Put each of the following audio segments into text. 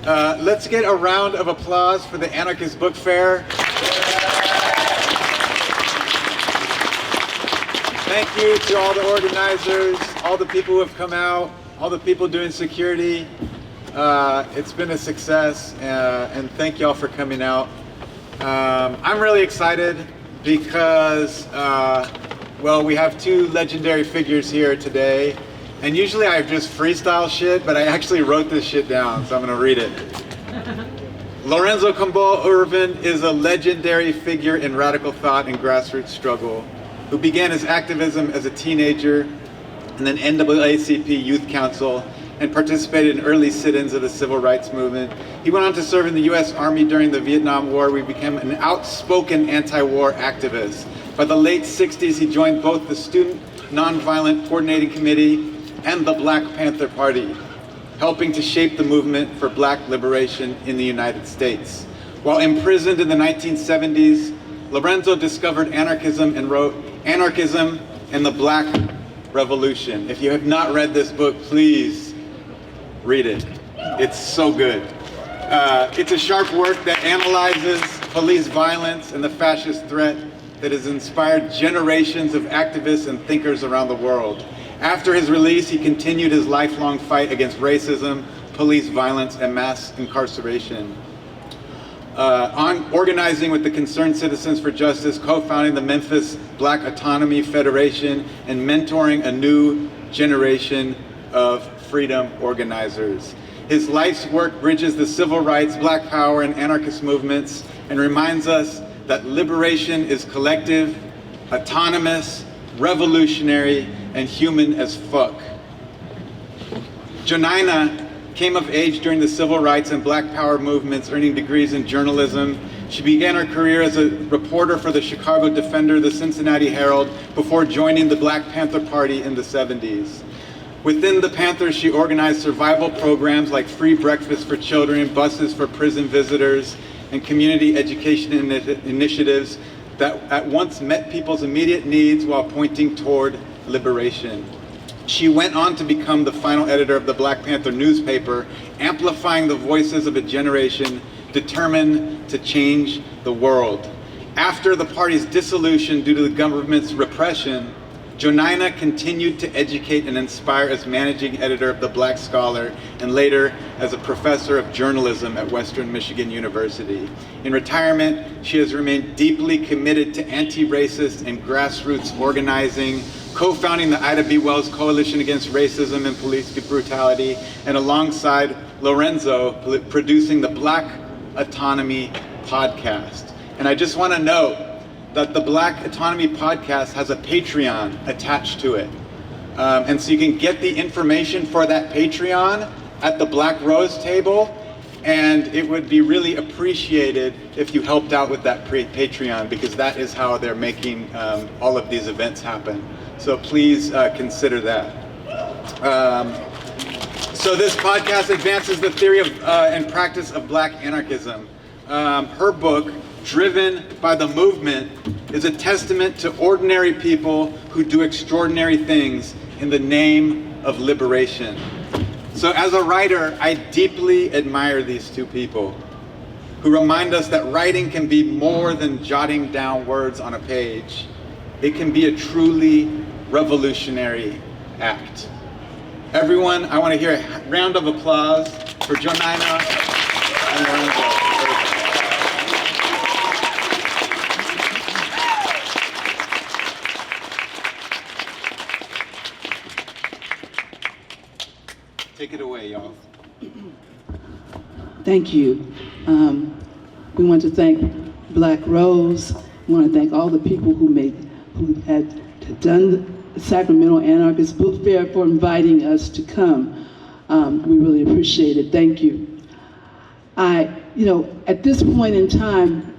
Let's get a round of applause for the Anarchist Book Fair. Thank you to all the organizers, all the people who have come out, all the people doing security. It's been a success, and thank y'all for coming out. I'm really excited because, well, we have two legendary figures here today. And usually I just freestyle shit, but I actually wrote this shit down, so I'm gonna read it. Lorenzo Kom'boa Ervin is a legendary figure in radical thought and grassroots struggle, who began his activism as a teenager in an NAACP Youth Council and participated in early sit-ins of the civil rights movement. He went on to serve in the US Army during the Vietnam War, where he became an outspoken anti-war activist. By the late 60s, he joined both the Student Nonviolent Coordinating Committee and the Black Panther Party, helping to shape the movement for black liberation in the United States. While imprisoned in the 1970s, Lorenzo discovered anarchism and wrote Anarchism and the Black Revolution. If you have not read this book, please read it. It's so good. It's a sharp work that analyzes police violence and the fascist threat that has inspired generations of activists and thinkers around the world. After his release, he continued his lifelong fight against racism, police violence, and mass incarceration. Organizing with the Concerned Citizens for Justice, co-founding the Memphis Black Autonomy Federation, and mentoring a new generation of freedom organizers. His life's work bridges the civil rights, black power, and anarchist movements, and reminds us that liberation is collective, autonomous, revolutionary, and human as fuck. Jonina came of age during the civil rights and black power movements, earning degrees in journalism. She began her career as a reporter for the Chicago Defender, the Cincinnati Herald, before joining the Black Panther Party in the 70s. Within the Panthers, she organized survival programs like free breakfast for children, buses for prison visitors, and community education initiatives that at once met people's immediate needs while pointing toward liberation. She went on to become the final editor of the Black Panther newspaper, amplifying the voices of a generation determined to change the world. After the party's dissolution due to the government's repression, Jonina continued to educate and inspire as managing editor of the Black Scholar and later as a professor of journalism at Western Michigan University. In retirement, she has remained deeply committed to anti-racist and grassroots organizing, co-founding the Ida B. Wells Coalition Against Racism and Police Brutality, and alongside Lorenzo, producing the Black Autonomy podcast. And I just want to note that the Black Autonomy podcast has a Patreon attached to it. And so you can get the information for that Patreon at the Black Rose table, and it would be really appreciated if you helped out with that Patreon, because that is how they're making all of these events happen. So please consider that. So this podcast advances the theory of and practice of Black anarchism. Her book, Driven by the Movement, is a testament to ordinary people who do extraordinary things in the name of liberation. So as a writer, I deeply admire these two people who remind us that writing can be more than jotting down words on a page. It can be a truly revolutionary act. Everyone, I want to hear a round of applause for Jonina and Lorenzo. Take it away, y'all. Thank you. We want to thank Black Rose. We want to thank all the people who had done the Sacramento Anarchist Book Fair for inviting us to come. We really appreciate it. Thank you. At this point in time,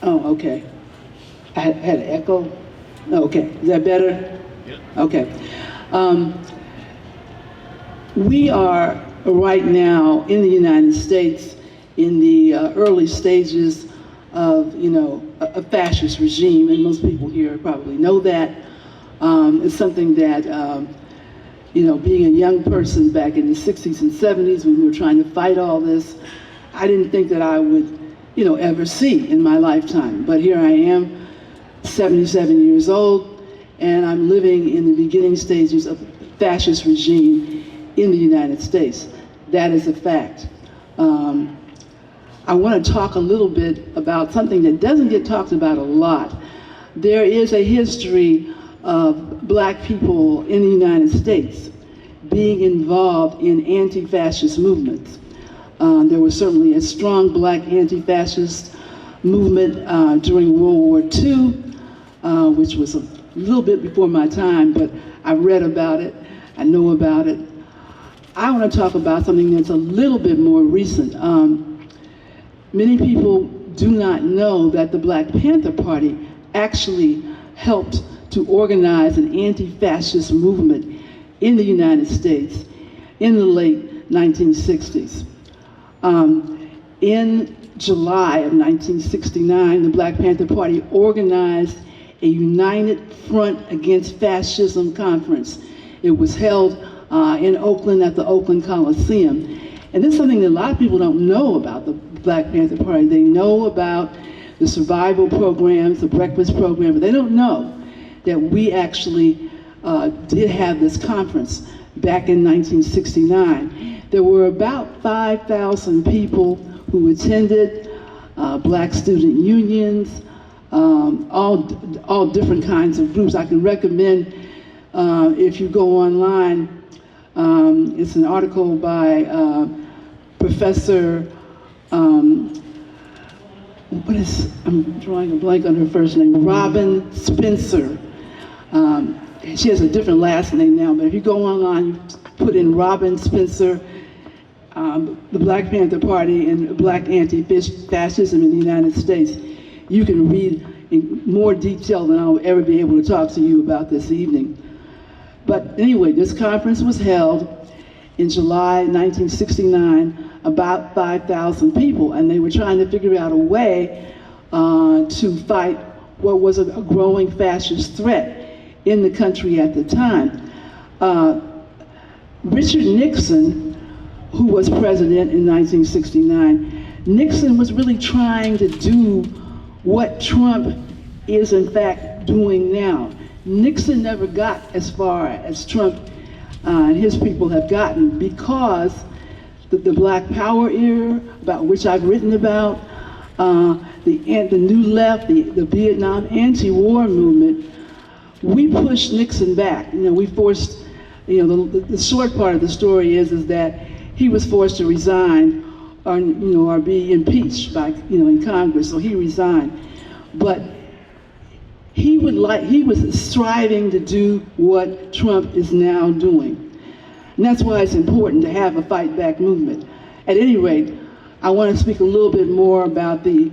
oh, okay. I had an echo. Oh, okay, is that better? Yeah. Okay. We are right now in the United States in the early stages of, a fascist regime, and most people here probably know that. It's something that You know, being a young person back in the 60s and 70s when we were trying to fight all this, I didn't think that I would, you know, ever see in my lifetime. But here I am, 77 years old, and I'm living in the beginning stages of fascist regime in the United States. That is a fact. I want to talk a little bit about something that doesn't get talked about a lot. There is a history of black people in the United States being involved in anti-fascist movements. There was certainly a strong black anti-fascist movement during World War II, which was a little bit before my time, but I read about it, I know about it. I want to talk about something that's a little bit more recent. Many people do not know that the Black Panther Party actually helped to organize an anti-fascist movement in the United States in the late 1960s. In July of 1969, the Black Panther Party organized a United Front Against Fascism conference. It was held in Oakland at the Oakland Coliseum. And this is something that a lot of people don't know about the Black Panther Party. They know about the survival programs, the breakfast program, but they don't know that we actually did have this conference back in 1969. There were about 5,000 people who attended, black student unions, all different kinds of groups. I can recommend, if you go online, it's an article by Professor, I'm drawing a blank on her first name, Robin Spencer. She has a different last name now, but if you go online, you put in Robin Spencer, the Black Panther Party and Black anti-fascism in the United States, you can read in more detail than I'll ever be able to talk to you about this evening. But anyway, this conference was held in July 1969, about 5,000 people, and they were trying to figure out a way to fight what was a growing fascist threat in the country at the time. Richard Nixon, who was president in 1969, Nixon was really trying to do what Trump is in fact doing now. Nixon never got as far as Trump and his people have gotten because the Black Power era, about which I've written about, the New Left, the Vietnam anti-war movement, we pushed Nixon back. You know, we forced, you know, the short part of the story is that he was forced to resign or, you know, or be impeached by, you know, in Congress, so he resigned. But he was striving to do what Trump is now doing. And that's why it's important to have a fight back movement. At any rate, I want to speak a little bit more about the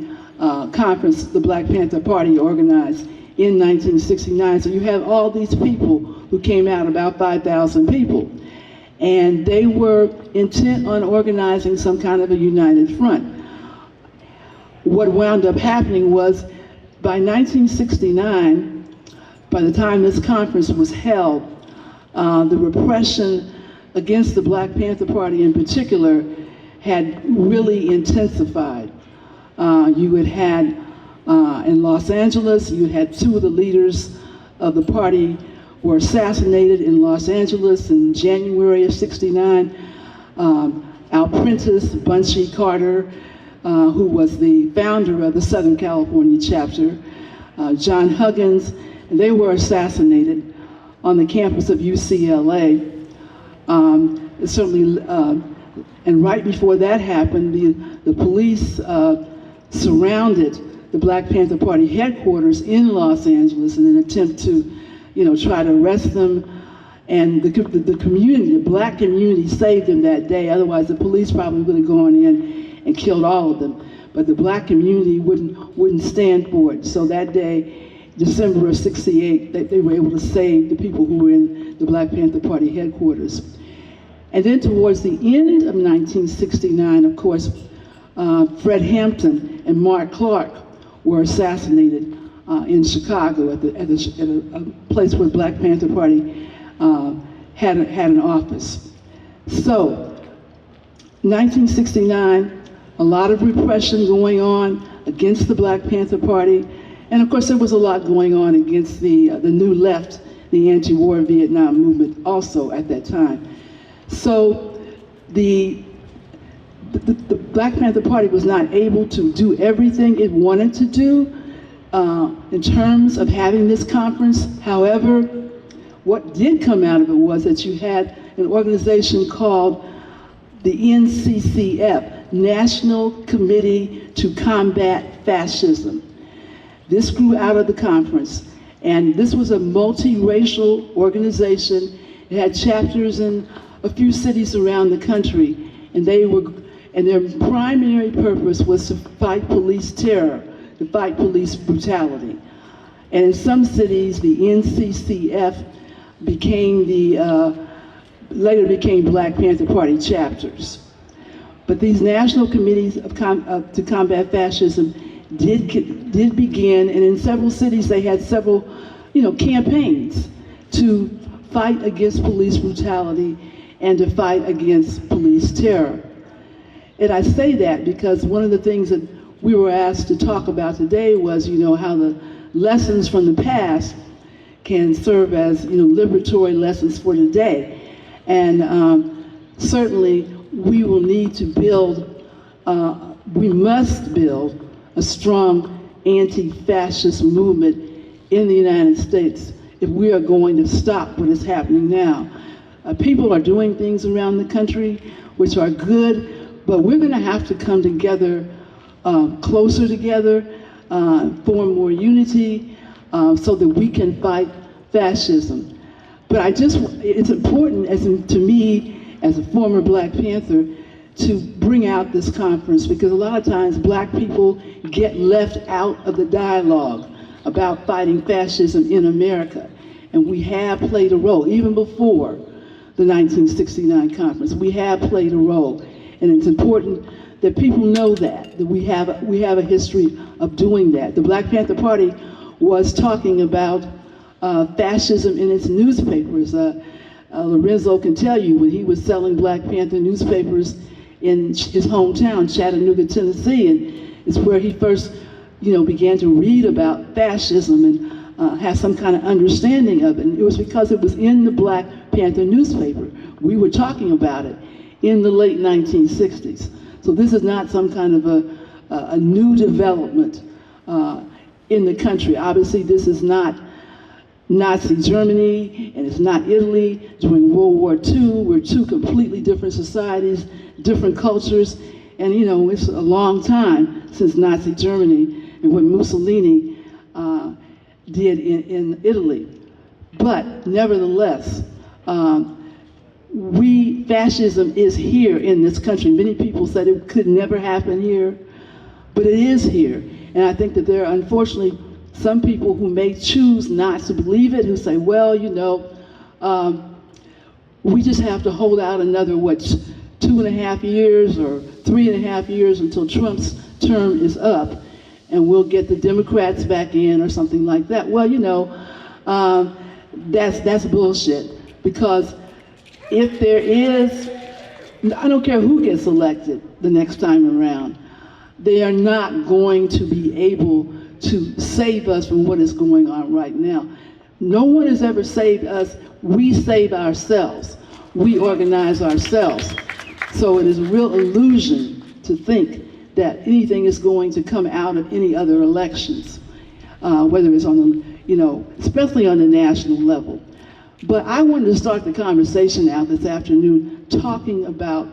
conference the Black Panther Party organized in 1969. So you have all these people who came out, about 5,000 people, and they were intent on organizing some kind of a united front. What wound up happening was, by 1969, by the time this conference was held, the repression against the Black Panther Party in particular had really intensified. You had in Los Angeles, you had two of the leaders of the party were assassinated in Los Angeles in January of '69. Al Prentice, Bunchy Carter, who was the founder of the Southern California chapter, John Huggins, and they were assassinated on the campus of UCLA. Certainly, and right before that happened, the police surrounded the Black Panther Party headquarters in Los Angeles in an attempt to, you know, try to arrest them. And the community, the black community, saved them that day. Otherwise, the police probably would have gone in and killed all of them. But the black community wouldn't stand for it. So that day, December of '68, they were able to save the people who were in the Black Panther Party headquarters. And then towards the end of 1969, of course, Fred Hampton and Mark Clark were assassinated in Chicago at a place where the Black Panther Party had an office. So, 1969, a lot of repression going on against the Black Panther Party, and of course there was a lot going on against the New Left, the anti-war Vietnam movement also at that time. So the Black Panther Party was not able to do everything it wanted to do in terms of having this conference. However, what did come out of it was that you had an organization called the NCCF, National Committee to Combat Fascism. This grew out of the conference, and this was a multiracial organization. It had chapters in a few cities around the country, and their primary purpose was to fight police terror, to fight police brutality. And in some cities, the NCCF later became Black Panther Party chapters. But these national committees to combat fascism did begin, and in several cities they had several, campaigns to fight against police brutality and to fight against police terror. And I say that because one of the things that we were asked to talk about today was, how the lessons from the past can serve as, liberatory lessons for today. And certainly we will need to we must build a strong anti-fascist movement in the United States if we are going to stop what is happening now. People are doing things around the country which are good, but we're going to have to come together, closer together, form more unity, so that we can fight fascism. But it's important to me, as a former Black Panther, to bring out this conference, because a lot of times Black people get left out of the dialogue about fighting fascism in America. And we have played a role, even before the 1969 conference. We have played a role. And it's important that people know that we have a history of doing that. The Black Panther Party was talking about fascism in its newspapers. Lorenzo can tell you when he was selling Black Panther newspapers in his hometown, Chattanooga, Tennessee, and it's where he first, began to read about fascism and have some kind of understanding of it. And it was because it was in the Black Panther newspaper. We were talking about it in the late 1960s. So this is not some kind of a new development in the country. Obviously, this is not Nazi Germany, and it's not Italy during World War II. We're two completely different societies, different cultures, and it's a long time since Nazi Germany and what Mussolini did in Italy. But nevertheless, fascism is here in this country. Many people said it could never happen here, but it is here. And I think that there are, unfortunately, some people who may choose not to believe it, who say, well, we just have to hold out another, 2.5 years or 3.5 years until Trump's term is up, and we'll get the Democrats back in or something like that. Well, that's bullshit, because if there is, I don't care who gets elected the next time around, they are not going to be able to save us from what is going on right now. No one has ever saved us. We save ourselves. We organize ourselves. So it is a real illusion to think that anything is going to come out of any other elections, whether it's on the, especially on the national level. But I wanted to start the conversation out this afternoon talking about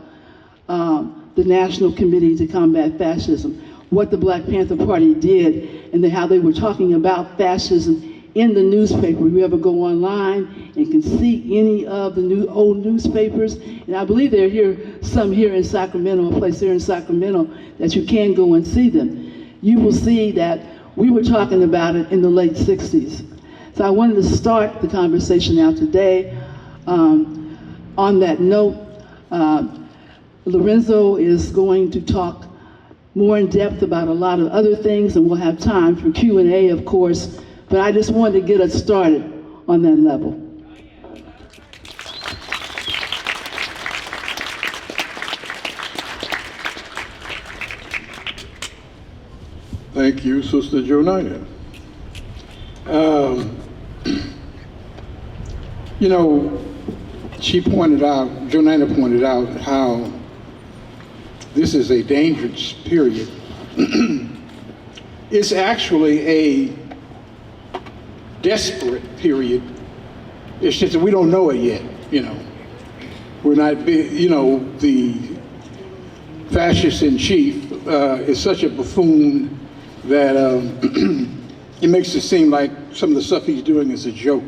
the National Committee to Combat Fascism, what the Black Panther Party did, and then how they were talking about fascism in the newspaper. You ever go online and can see any of the old newspapers, and I believe there are some here in Sacramento, a place here in Sacramento, that you can go and see them. You will see that we were talking about it in the late 60s. So I wanted to start the conversation out today. On that note, Lorenzo is going to talk more in depth about a lot of other things, and we'll have time for Q&A, of course, but I just wanted to get us started on that level. Thank you, Sister Jonina. You know, Jonina pointed out how this is a dangerous period. It's actually a desperate period. It's just that we don't know it yet, you know. We're not, you know, the fascist in chief is such a buffoon that it makes it seem like some of the stuff he's doing is a joke.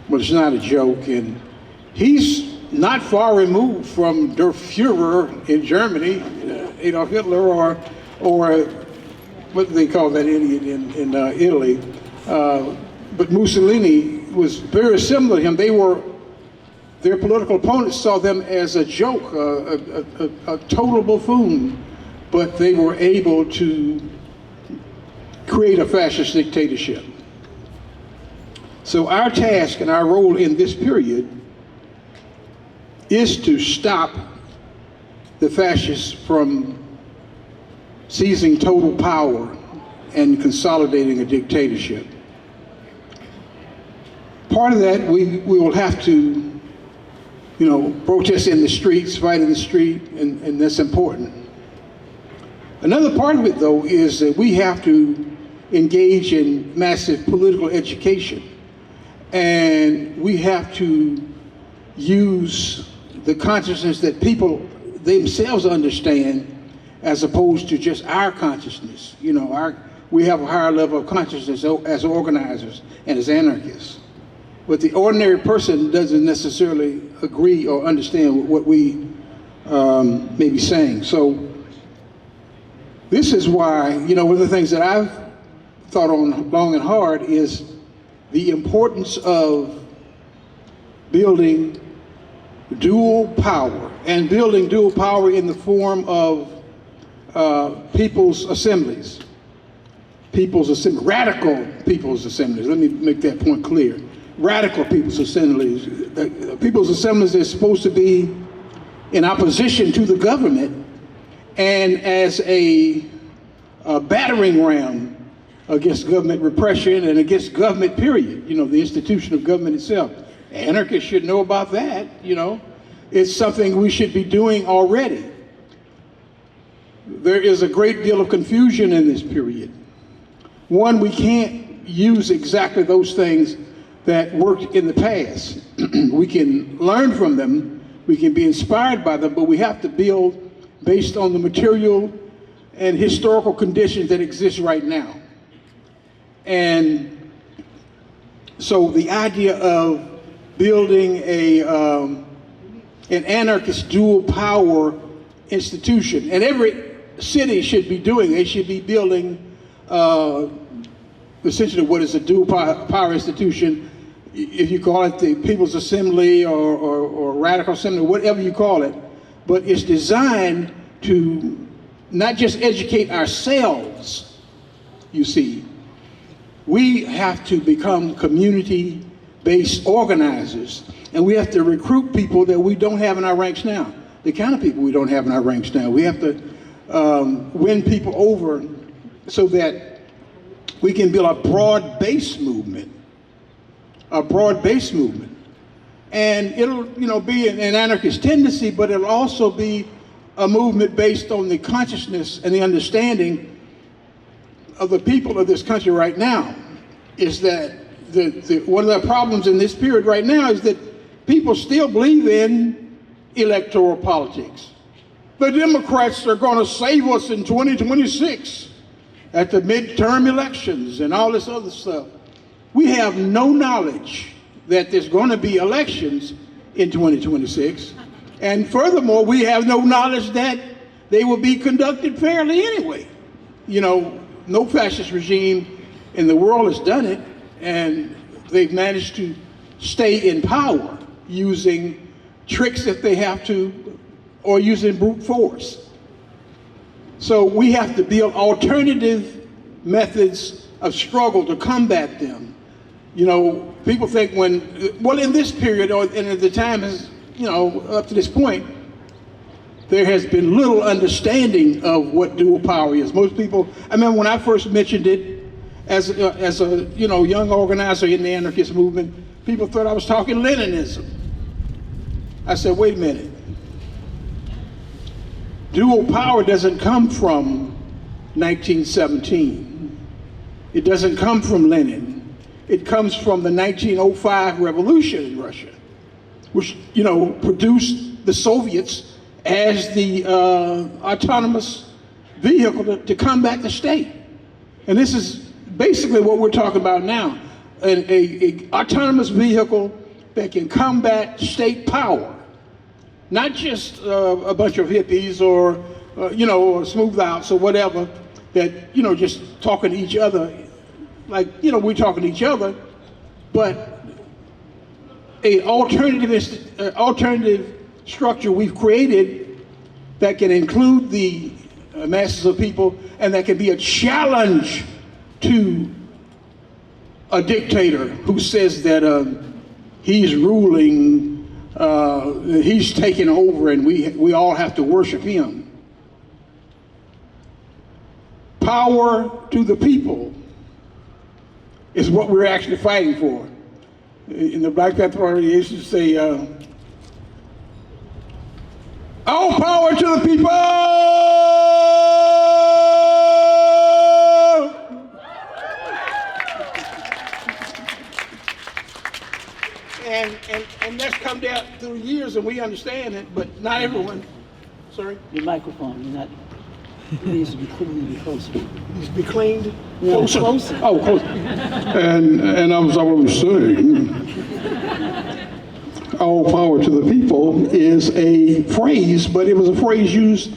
But it's not a joke, and he's not far removed from Der Fuhrer in Germany, Adolf Hitler, or what do they call that idiot in Italy? But Mussolini was very similar to him. Their political opponents saw them as a joke, a total buffoon, but they were able to create a fascist dictatorship. So our task and our role in this period is to stop the fascists from seizing total power and consolidating a dictatorship. Part of that, we will have to, you know, protest in the streets, fight in the street, and that's important. Another part of it, though, is that we have to engage in massive political education. And we have to use the consciousness that people themselves understand as opposed to just our consciousness. You know, we have a higher level of consciousness as organizers and as anarchists. But the ordinary person doesn't necessarily agree or understand what we may be saying. So this is why, you know, one of the things that I've thought on long and hard is the importance of building dual power, and building dual power in the form of people's assemblies. Radical people's assemblies. Let me make that point clear. Radical people's assemblies. People's assemblies are supposed to be in opposition to the government and as a battering ram against government repression and against government, period. You know, the institution of government itself. Anarchists should know about that, you know. It's something we should be doing already. There is a great deal of confusion in this period. One, we can't use exactly those things that worked in the past. We can learn from them, we can be inspired by them, but we have to build based on the material and historical conditions that exist right now. And so the idea of building an anarchist dual power institution, and every city should be doing, they should be building essentially what is a dual power institution, if you call it the People's Assembly or Radical Assembly, whatever you call it, but it's designed to not just educate ourselves, you see. We have to become community-based organizers, and we have to recruit people that we don't have in our ranks now, the kind of people we don't have in our ranks now. We have to win people over so that we can build a broad-based movement, And it'll, you know, be an anarchist tendency, but it'll also be a movement based on the consciousness and the understanding of the people of this country right now. Is that one of the problems in this period right now is that people still believe in electoral politics. The Democrats are going to save us in 2026 at the midterm elections and all this other stuff. We have no knowledge that there's going to be elections in 2026. And furthermore, we have no knowledge that they will be conducted fairly anyway. You know, no fascist regime in the world has done it, and they've managed to stay in power using tricks if they have to, or using brute force. So we have to build alternative methods of struggle to combat them. You know, people think well, in this period, and at the time is, you know, up to this point, there has been little understanding of what dual power is. Most people, I remember when I first mentioned it as a young organizer in the anarchist movement, people thought I was talking Leninism. I said, wait a minute. Dual power doesn't come from 1917. It doesn't come from Lenin. It comes from the 1905 revolution in Russia, which, produced the Soviets as the autonomous vehicle to combat the state. And this is basically what we're talking about now, an autonomous vehicle that can combat state power, not just a bunch of hippies or smooth outs or whatever that, just talking to each other, like, we're talking to each other, but an alternative structure we've created that can include the masses of people and that can be a challenge to a dictator who says that he's ruling, he's taking over and we all have to worship him. Power to the people is what we're actually fighting for. In the Black Panther Party, they used to say, all power to the people! And that's come down through years, and we understand it, but not everyone. Sorry? Your microphone, you're not, it needs to be closer. Needs to be cleaned. Yeah, Closer. closer. Oh, closer. And I was saying, all power to the people is a phrase, but it was a phrase used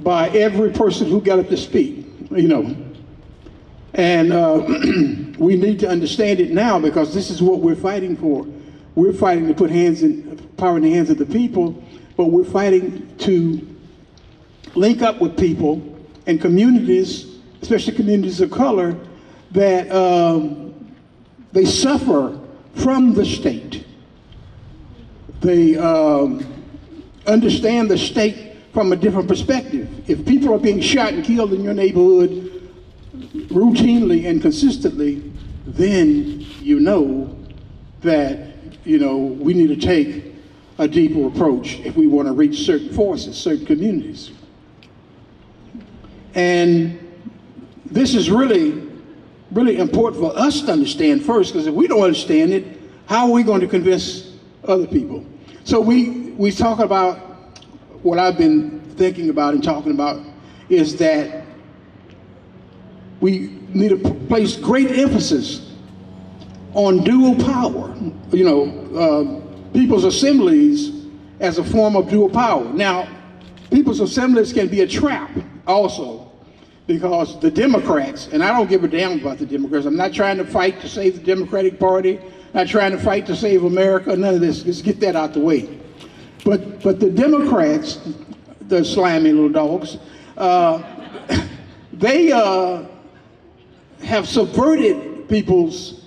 by every person who got up to speak, And we need to understand it now because this is what we're fighting for. We're fighting to put power in the hands of the people, but we're fighting to link up with people and communities, especially communities of color, that they suffer from the state. They understand the state from a different perspective. If people are being shot and killed in your neighborhood routinely and consistently, then you know that we need to take a deeper approach if we want to reach certain forces, certain communities. And this is really, really important for us to understand first, because if we don't understand it, how are we going to convince other people? So we talk about, what I've been thinking about and talking about is that we need to place great emphasis on dual power, people's assemblies as a form of dual power. Now, people's assemblies can be a trap also, because the Democrats, and I don't give a damn about the Democrats, I'm not trying to fight to save the Democratic Party, not trying to fight to save America, none of this, let's get that out the way. But the Democrats, the slimy little dogs, they have subverted people's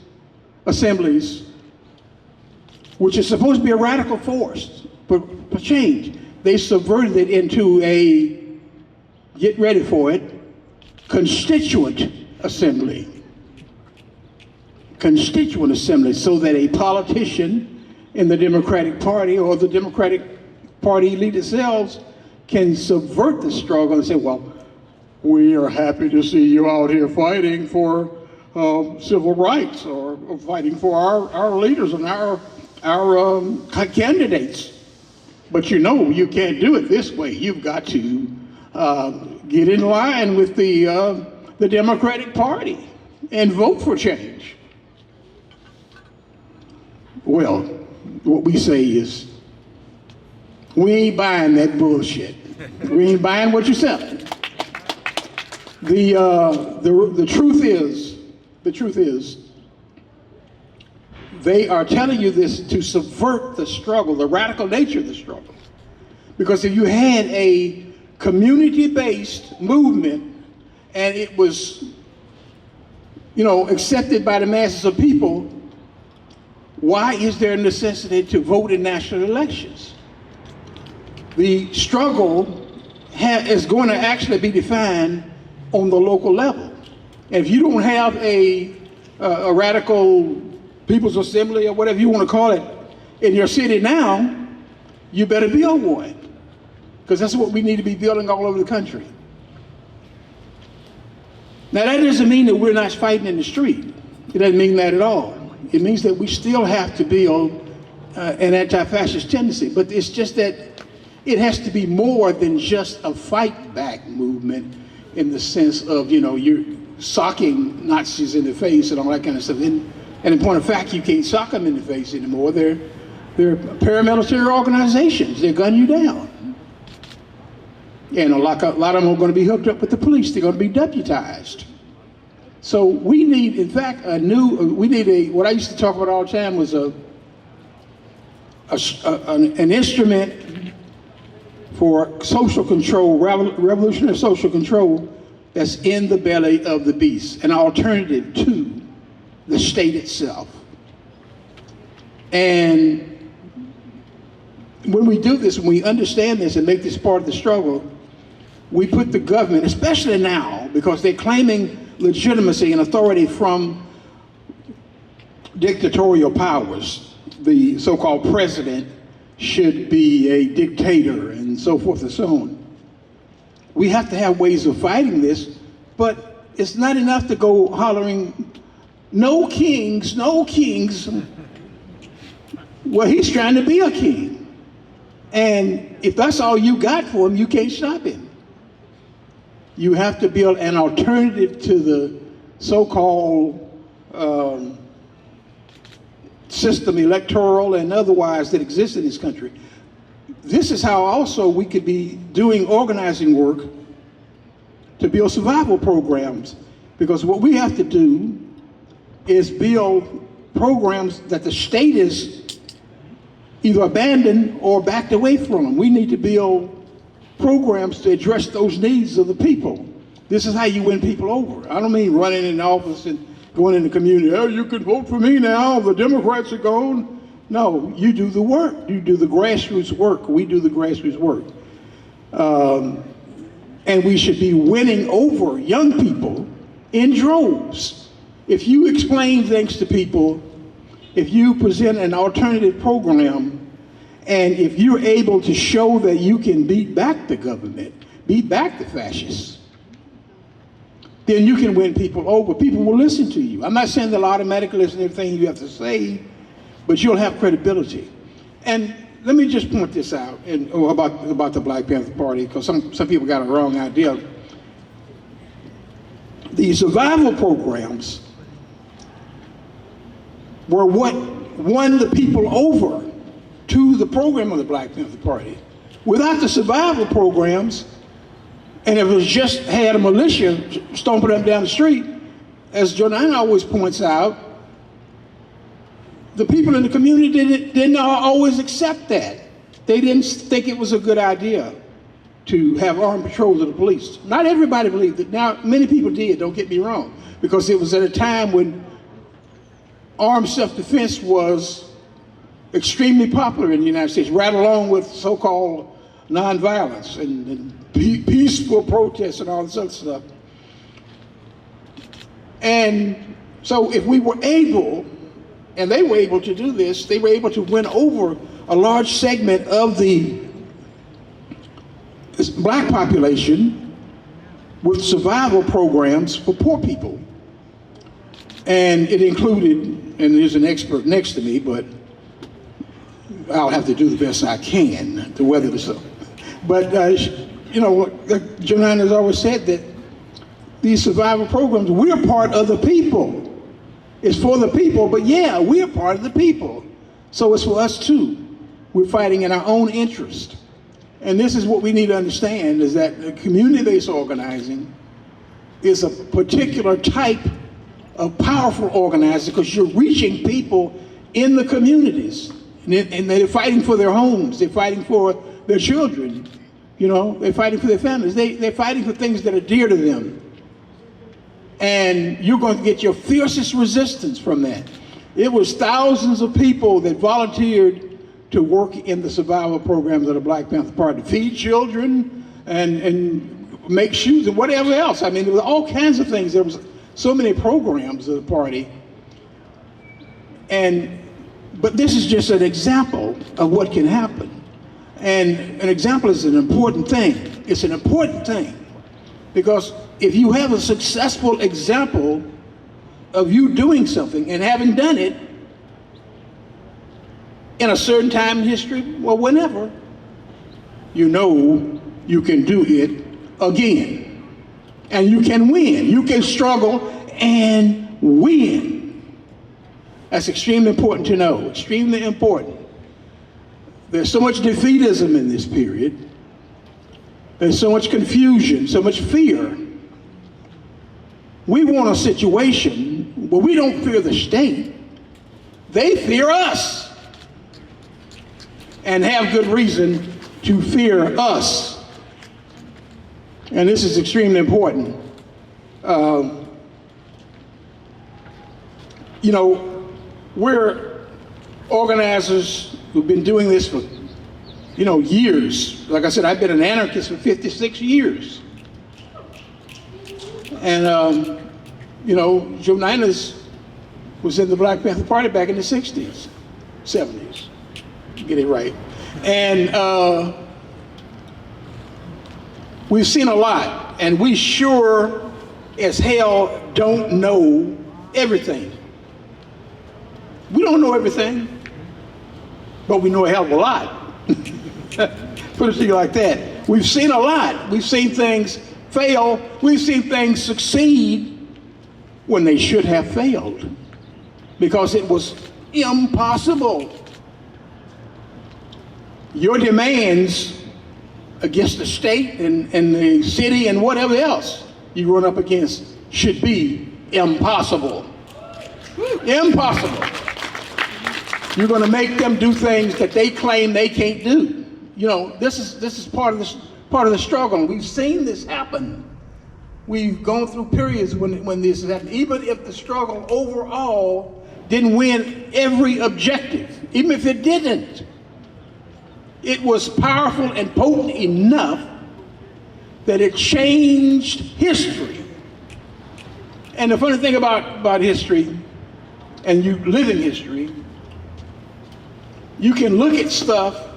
assemblies, which is supposed to be a radical force for change. They subverted it into a, get ready for it, constituent assembly. Constituent assembly, so that a politician in the Democratic Party or the Democratic Party elite themselves can subvert the struggle and say, well, we are happy to see you out here fighting for civil rights or fighting for our leaders and our candidates. But you can't do it this way. You've got to get in line with the Democratic Party and vote for change. Well, what we say is, we ain't buying that bullshit. We ain't buying what you're selling. The truth is, they are telling you this to subvert the struggle, the radical nature of the struggle. Because if you had a community-based movement and it was, accepted by the masses of people, why is there a necessity to vote in national elections? the struggle is going to actually be defined on the local level. And if you don't have a radical people's assembly or whatever you want to call it in your city now, you better build one, because that's what we need to be building all over the country. Now that doesn't mean that we're not fighting in the street. It doesn't mean that at all. It means that we still have to build an anti-fascist tendency, but it's just that it has to be more than just a fight back movement in the sense of, you know, you're socking Nazis in the face and all that kind of stuff. And in point of fact, you can't sock them in the face anymore. They're paramilitary organizations. They'll gun you down. And a lot of them are going to be hooked up with the police. They're going to be deputized. So we need, in fact, what I used to talk about all the time was an instrument for social control, revolutionary social control that's in the belly of the beast, an alternative to the state itself. And when we do this, when we understand this and make this part of the struggle, we put the government, especially now, because they're claiming legitimacy and authority from dictatorial powers. The so-called president should be a dictator and so forth and so on. We have to have ways of fighting this, but it's not enough to go hollering, no kings, no kings. Well, he's trying to be a king. And if that's all you got for him, you can't stop him. You have to build an alternative to the so-called system, electoral and otherwise, that exists in this country. This is how also we could be doing organizing work to build survival programs, because what we have to do is build programs that the state is either abandoned or backed away from. We need to build programs to address those needs of the people. This is how you win people over. I don't mean running in office and going in the community, oh, you can vote for me now, the Democrats are gone. No, you do the work. You do the grassroots work. We do the grassroots work. And we should be winning over young people in droves. If you explain things to people, if you present an alternative program, and if you're able to show that you can beat back the government, beat back the fascists, then you can win people over. People will listen to you. I'm not saying they'll automatically listen to everything you have to say, but you'll have credibility. And let me just point this out about the Black Panther Party, because some people got a wrong idea. The survival programs were what won the people over to the program of the Black Panther Party. Without the survival programs, and if it was just had a militia stomping them down the street, as Jonina always points out, the people in the community didn't always accept that. They didn't think it was a good idea to have armed patrols of the police. Not everybody believed it. Now, many people did, don't get me wrong, because it was at a time when armed self-defense was extremely popular in the United States, right along with so-called nonviolence and peaceful protests and all this other stuff. And so if we were able, and they were able to do this, they were able to win over a large segment of the Black population with survival programs for poor people. And it included, and there's an expert next to me, but I'll have to do the best I can to weather this up. But, you know, Jonina has always said that these survival programs, we're part of the people. It's for the people, but yeah, we're part of the people. So it's for us too. We're fighting in our own interest. And this is what we need to understand, is that the community-based organizing is a particular type of powerful organizing, because you're reaching people in the communities. And they're fighting for their homes, they're fighting for their children, you know, they're fighting for their families, they're fighting for things that are dear to them. And you're going to get your fiercest resistance from that. It was thousands of people that volunteered to work in the survival programs of the Black Panther Party, to feed children and make shoes and whatever else. I mean, there were all kinds of things. There was so many programs of the party. But this is just an example of what can happen. And an example is an important thing. It's an important thing because if you have a successful example of you doing something and having done it in a certain time in history, well, whenever, you know you can do it again. And you can win. You can struggle and win. That's extremely important to know, extremely important. There's so much defeatism in this period. There's so much confusion, so much fear. We want a situation where we don't fear the state. They fear us and have good reason to fear us. And this is extremely important. You know, we're organizers who've been doing this for, years. Like I said, I've been an anarchist for 56 years. And, Jonina was in the Black Panther Party back in the 60s, 70s, get it right. And we've seen a lot, and we sure as hell don't know everything. We don't know everything, but we know a hell of a lot. Put it to you like that. We've seen a lot. We've seen things fail. We've seen things succeed when they should have failed because it was impossible. Your demands against the state and the city and whatever else you run up against should be impossible. Impossible. You're going to make them do things that they claim they can't do. This is part of the struggle. We've seen this happen. We've gone through periods when this has happened. Even if the struggle overall didn't win every objective, even if it didn't, it was powerful and potent enough that it changed history. And the funny thing about history, and you live in history, you can look at stuff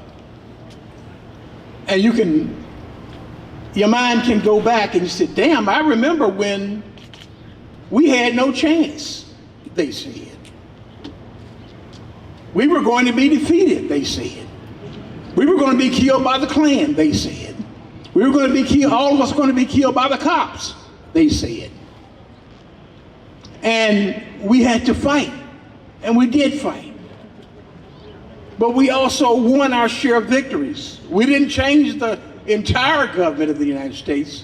and your mind can go back and you say, damn, I remember when we had no chance, they said. We were going to be defeated, they said. We were going to be killed by the Klan, they said. We were going to be killed, all of us going to be killed by the cops, they said. And we had to fight, and we did fight. But we also won our share of victories. We didn't change the entire government of the United States,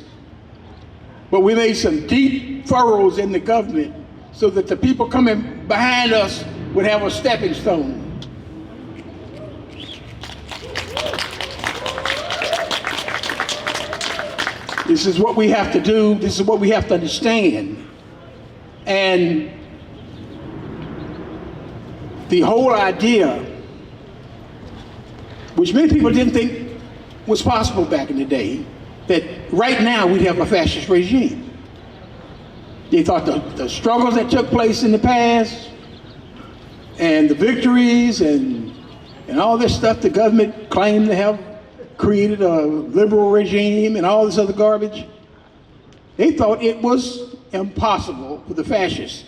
but we made some deep furrows in the government so that the people coming behind us would have a stepping stone. This is what we have to do. This is what we have to understand. And the whole idea, which many people didn't think was possible back in the day, that right now we'd have a fascist regime. They thought the struggles that took place in the past and the victories and all this stuff the government claimed to have created a liberal regime and all this other garbage, they thought it was impossible for the fascists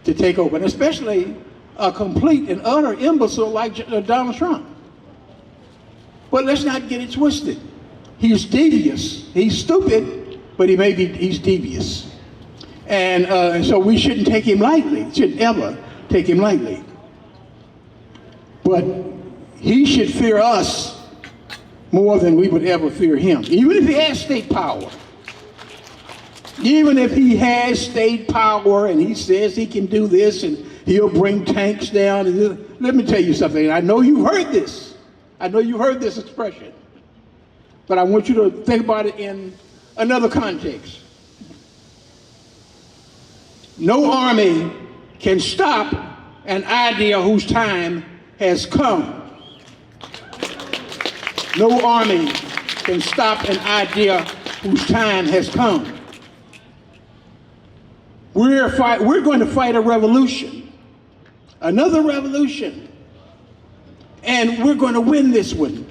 to take over, and especially a complete and utter imbecile like Donald Trump. But let's not get it twisted. He's devious. He's stupid, but he's devious. And so we shouldn't take him lightly. Shouldn't ever take him lightly. But he should fear us more than we would ever fear him. Even if he has state power. Even if he has state power and he says he can do this and he'll bring tanks down. Let me tell you something. I know you've heard this. I know you heard this expression, but I want you to think about it in another context. No army can stop an idea whose time has come. No army can stop an idea whose time has come. We're going to fight a revolution, another revolution, and we're going to win this one.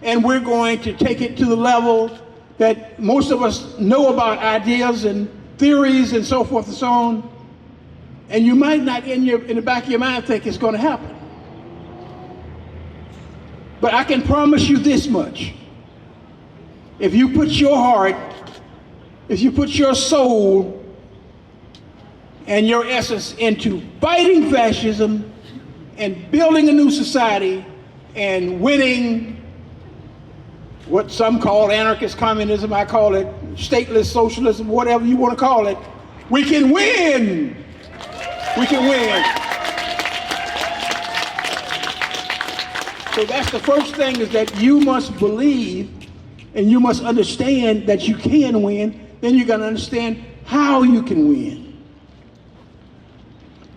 And we're going to take it to the level that most of us know about ideas and theories and so forth and so on. And you might not in the back of your mind think it's going to happen. But I can promise you this much. If you put your heart, if you put your soul and your essence into fighting fascism and building a new society and winning what some call anarchist communism, I call it stateless socialism, whatever you want to call it, we can win. We can win. So that's the first thing, is that you must believe and you must understand that you can win. Then you're going to understand how you can win.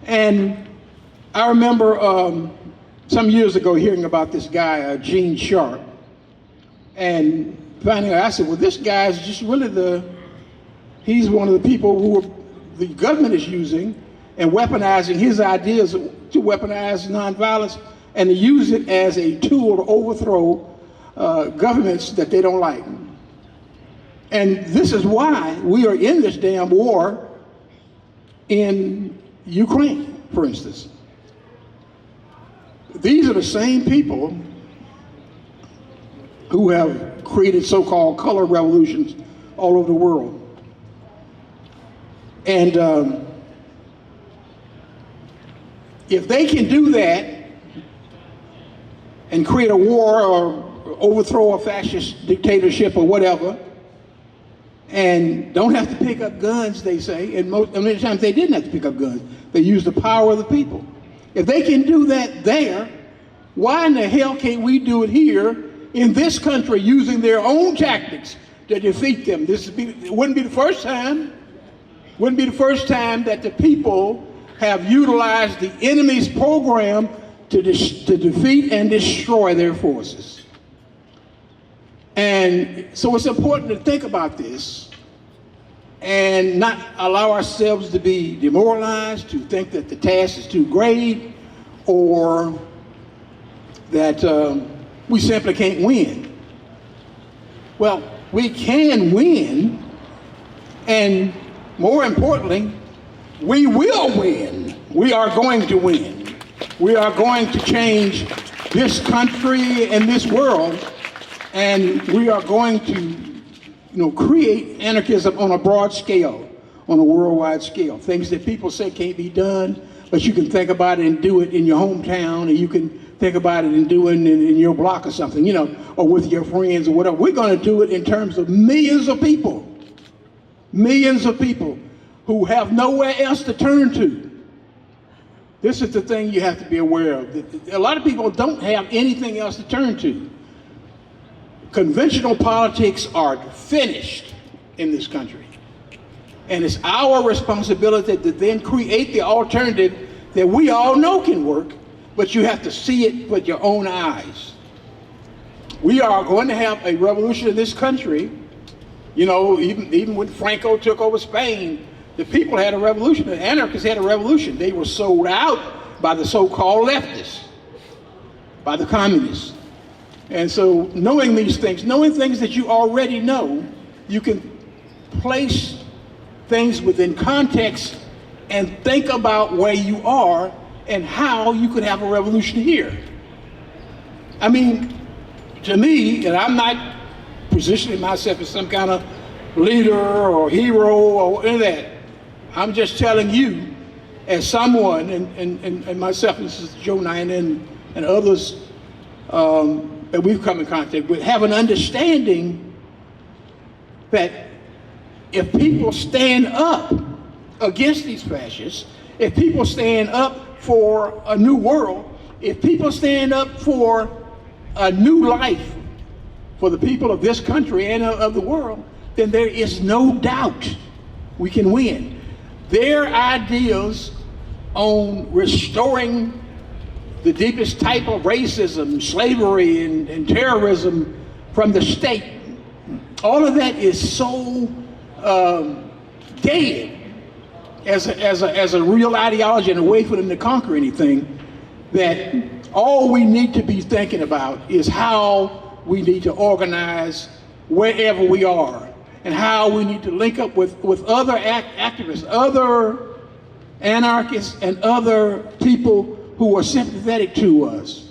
And I remember some years ago hearing about this guy, Gene Sharp, and finding out, I said, well, this guy is just really he's one of the people who the government is using and weaponizing his ideas to weaponize nonviolence and to use it as a tool to overthrow governments that they don't like. And this is why we are in this damn war in Ukraine, for instance. These are the same people who have created so-called color revolutions all over the world. And if they can do that and create a war or overthrow a fascist dictatorship or whatever, and don't have to pick up guns, they say, and many times they didn't have to pick up guns. They used the power of the people. If they can do that there, why in the hell can't we do it here in this country using their own tactics to defeat them? It wouldn't be the first time. Wouldn't be the first time that the people have utilized the enemy's program to defeat and destroy their forces. And so it's important to think about this and not allow ourselves to be demoralized, to think that the task is too great, or that we simply can't win. Well, we can win, and more importantly, we will win. We are going to win. We are going to change this country and this world, and we are going to, create anarchism on a broad scale, on a worldwide scale. Things that people say can't be done, but you can think about it and do it in your hometown, and you can think about it and do it in your block or something, or with your friends or whatever. We're going to do it in terms of millions of people who have nowhere else to turn to. This is the thing you have to be aware of. A lot of people don't have anything else to turn to. Conventional politics are finished in this country. And it's our responsibility to then create the alternative that we all know can work, but you have to see it with your own eyes. We are going to have a revolution in this country. Even when Franco took over Spain, the people had a revolution. The anarchists had a revolution. They were sold out by the so-called leftists, by the communists. And so knowing these things, knowing things that you already know, you can place things within context and think about where you are and how you could have a revolution here. I mean, to me, and I'm not positioning myself as some kind of leader or hero or any of that. I'm just telling you, as someone, and myself, and this is Joe Nina and others that we've come in contact with, have an understanding that if people stand up against these fascists, if people stand up for a new world, if people stand up for a new life for the people of this country and of the world, then there is no doubt we can win. Their ideas on restoring the deepest type of racism, slavery, and terrorism from the state. All of that is so dead as a real ideology and a way for them to conquer anything, that all we need to be thinking about is how we need to organize wherever we are, and how we need to link up with other activists, other anarchists, and other people who are sympathetic to us.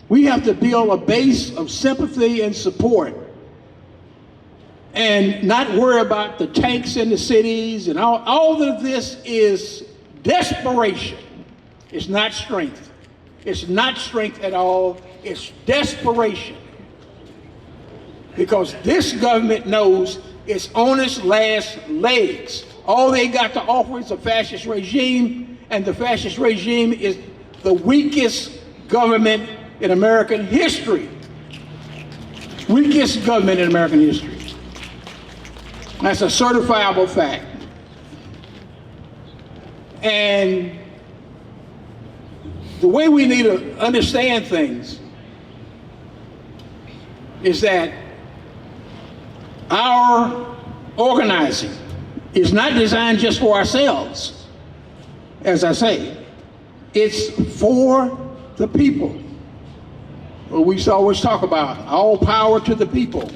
We have to build a base of sympathy and support, and not worry about the tanks in the cities, and all of this is desperation. It's not strength. It's not strength at all. It's desperation. Because this government knows it's on its last legs. All they got to offer is a fascist regime, and the fascist regime is the weakest government in American history. Weakest government in American history. That's a certifiable fact. And the way we need to understand things is that our organizing is not designed just for ourselves, as I say. It's for the people. Well, we always talk about all power to the people,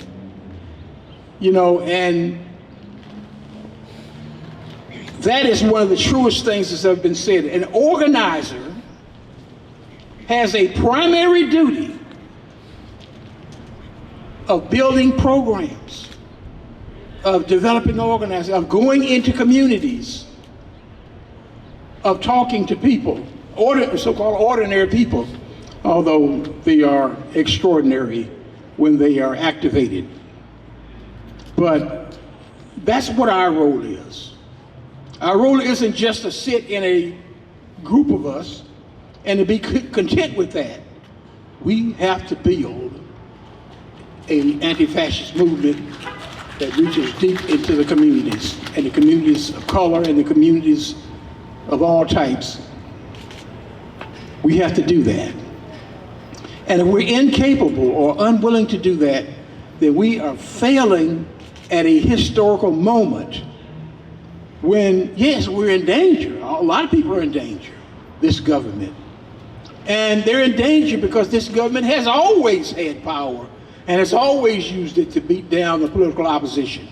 you know, and that is one of the truest things that's ever been said. An organizer has a primary duty of building programs, of developing organizing, of going into communities, of talking to people, so-called ordinary people, although they are extraordinary when they are activated. But that's what our role is. Our role isn't just to sit in a group of us and to be content with that. We have to build an anti-fascist movement that reaches deep into the communities, and the communities of color and the communities of all types. We have to do that. And if we're incapable or unwilling to do that, then we are failing at a historical moment when, yes, we're in danger. A lot of people are in danger, this government. And they're in danger because this government has always had power and has always used it to beat down the political opposition.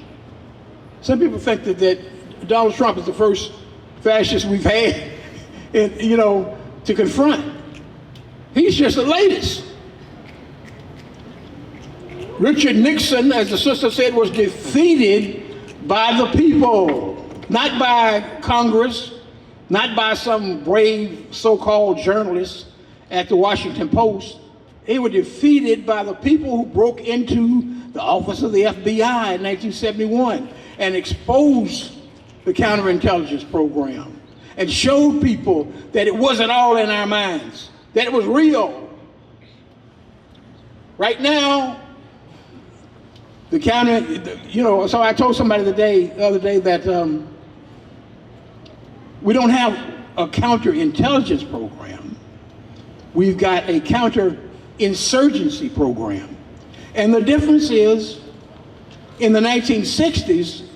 Some people think that Donald Trump is the first fascist we've had, you know, to confront. He's just the latest. Richard Nixon, as the sister said, was defeated by the people, not by Congress, not by some brave so-called journalists at the Washington Post. They were defeated by the people who broke into the office of the FBI in 1971 and exposed the counterintelligence program and showed people that it wasn't all in our minds, that it was real. Right now, so I told somebody the other day that we don't have a counterintelligence program. We've got a counterinsurgency program. And the difference is, in the 1960s,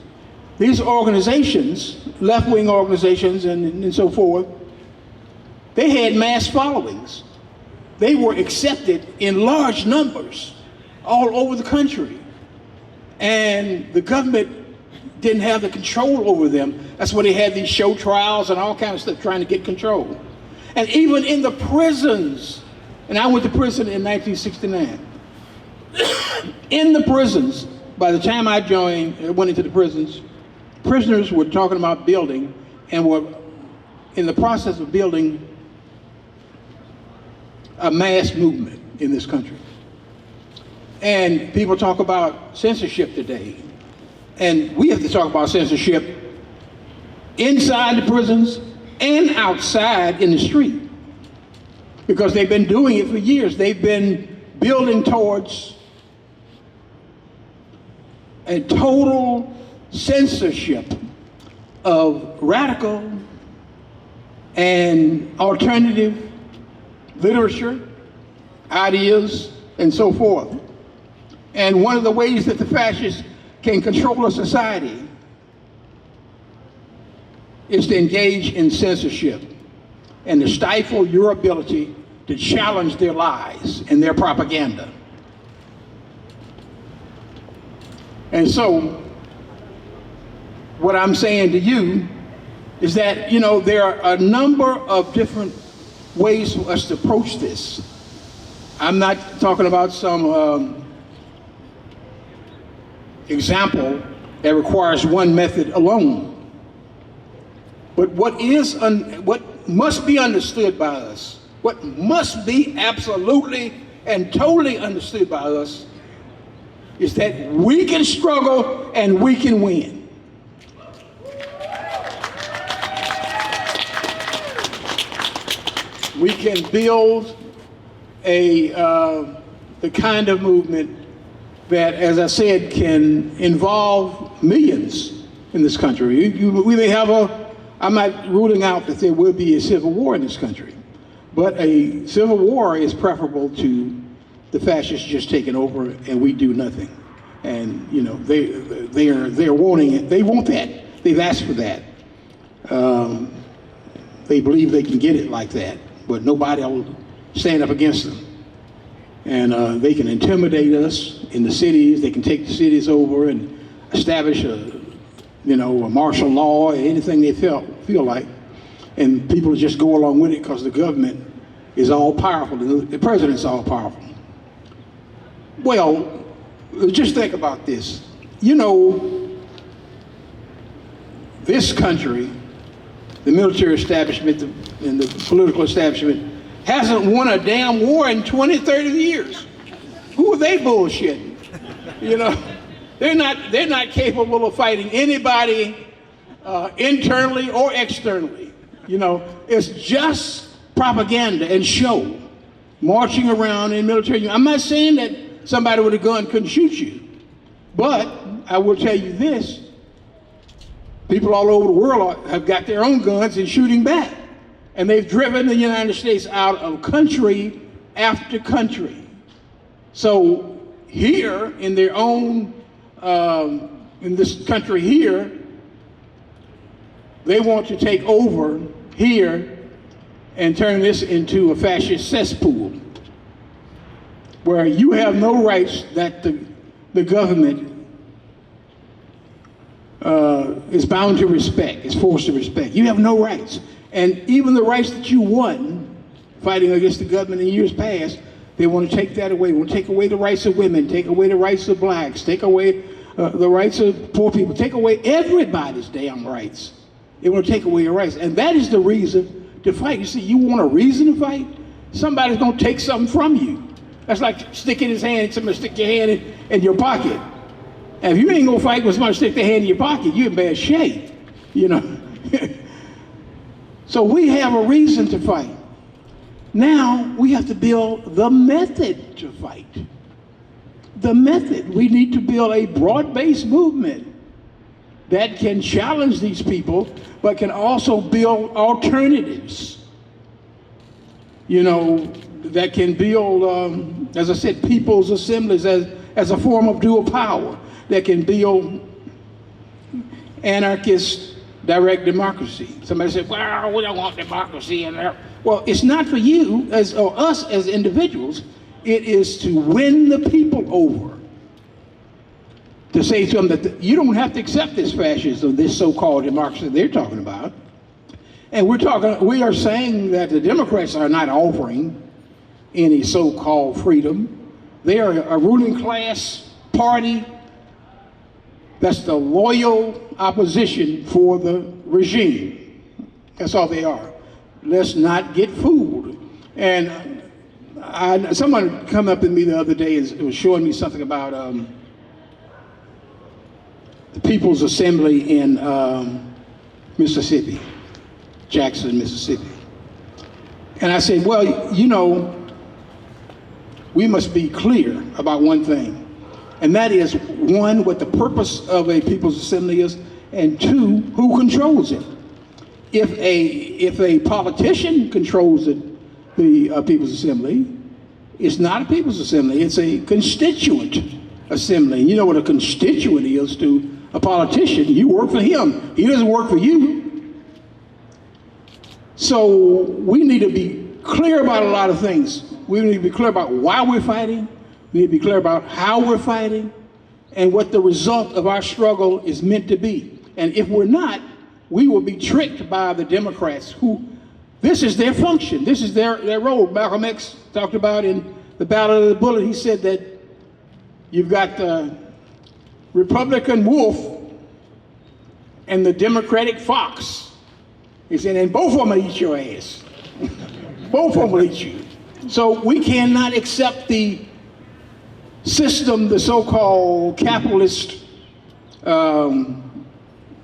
these organizations, left-wing organizations and so forth, they had mass followings. They were accepted in large numbers all over the country. And the government didn't have the control over them. That's why they had these show trials and all kinds of stuff trying to get control. And even in the prisons, and I went to prison in 1969. In the prisons, by the time I went into the prisons, prisoners were talking about building and were in the process of building a mass movement in this country. And people talk about censorship today. And we have to talk about censorship inside the prisons and outside in the street. Because they've been doing it for years. They've been building towards a total censorship of radical and alternative literature, ideas, and so forth. And one of the ways that the fascists can control a society is to engage in censorship and to stifle your ability to challenge their lies and their propaganda. And so, what I'm saying to you is that, you know, there are a number of different ways for us to approach this. I'm not talking about some example that requires one method alone. But what must be understood by us, what must be absolutely and totally understood by us, is that we can struggle and we can win. We can build the kind of movement that, as I said, can involve millions in this country. We may have I'm not ruling out that there will be a civil war in this country, but a civil war is preferable to the fascists just taking over and we do nothing. And you know, they're wanting it. They want that. They've asked for that. They believe they can get it like that, but nobody will stand up against them. And they can intimidate us in the cities. They can take the cities over and establish a martial law, anything they feel like, and people just go along with it because the government is all powerful. The president's all powerful. Well, just think about this. You know, this country, the military establishment and the political establishment, hasn't won a damn war in 20, 30 years. Who are they bullshitting? You know, they're not capable of fighting anybody internally or externally. You know, it's just propaganda and show, marching around in military. I'm not saying that somebody with a gun couldn't shoot you, but I will tell you this: people all over the world have got their own guns and shooting back. And they've driven the United States out of country after country. So here, in their own, in this country here, they want to take over here and turn this into a fascist cesspool, where you have no rights that the government is bound to respect, is forced to respect. You have no rights. And even the rights that you won fighting against the government in years past, they want to take that away. They want to take away the rights of women, take away the rights of blacks, take away the rights of poor people, take away everybody's damn rights. They want to take away your rights. And that is the reason to fight. You see, you want a reason to fight? Somebody's going to take something from you. That's like sticking his hand, somebody stick your hand in your pocket. And if you ain't going to fight when somebody stick their hand in your pocket, you're in bad shape, you know. So we have a reason to fight. Now we have to build the method to fight. The method. We need to build a broad-based movement that can challenge these people, but can also build alternatives. You know, that can build, as I said, people's assemblies as a form of dual power, that can build anarchist direct democracy. Somebody said, well, we don't want democracy in there. Well, it's not for you or us as individuals. It is to win the people over. To say to them that you don't have to accept this fascism, this so-called democracy they're talking about. And we are saying that the Democrats are not offering any so-called freedom. They are a ruling class party that's the loyal opposition for the regime. That's all they are. Let's not get fooled. And someone come up to me the other day and was showing me something about the People's Assembly in Mississippi, Jackson, Mississippi. And I said, well, you know, we must be clear about one thing. And that is, one, what the purpose of a People's Assembly is, and two, who controls it. If a politician controls it, the People's Assembly. It's not a People's Assembly, it's a constituent assembly. You know what a constituent is to a politician. You work for him, he doesn't work for you. So we need to be clear about a lot of things. We need to be clear about why we're fighting. We need to be clear about how we're fighting and what the result of our struggle is meant to be. And if we're not, we will be tricked by the Democrats who, this is their function, this is their role. Malcolm X talked about in the Battle of the Bullet, he said that you've got the Republican wolf and the Democratic fox. He said, and both of them will eat your ass. Both of them will eat you. So we cannot accept the system, the so-called capitalist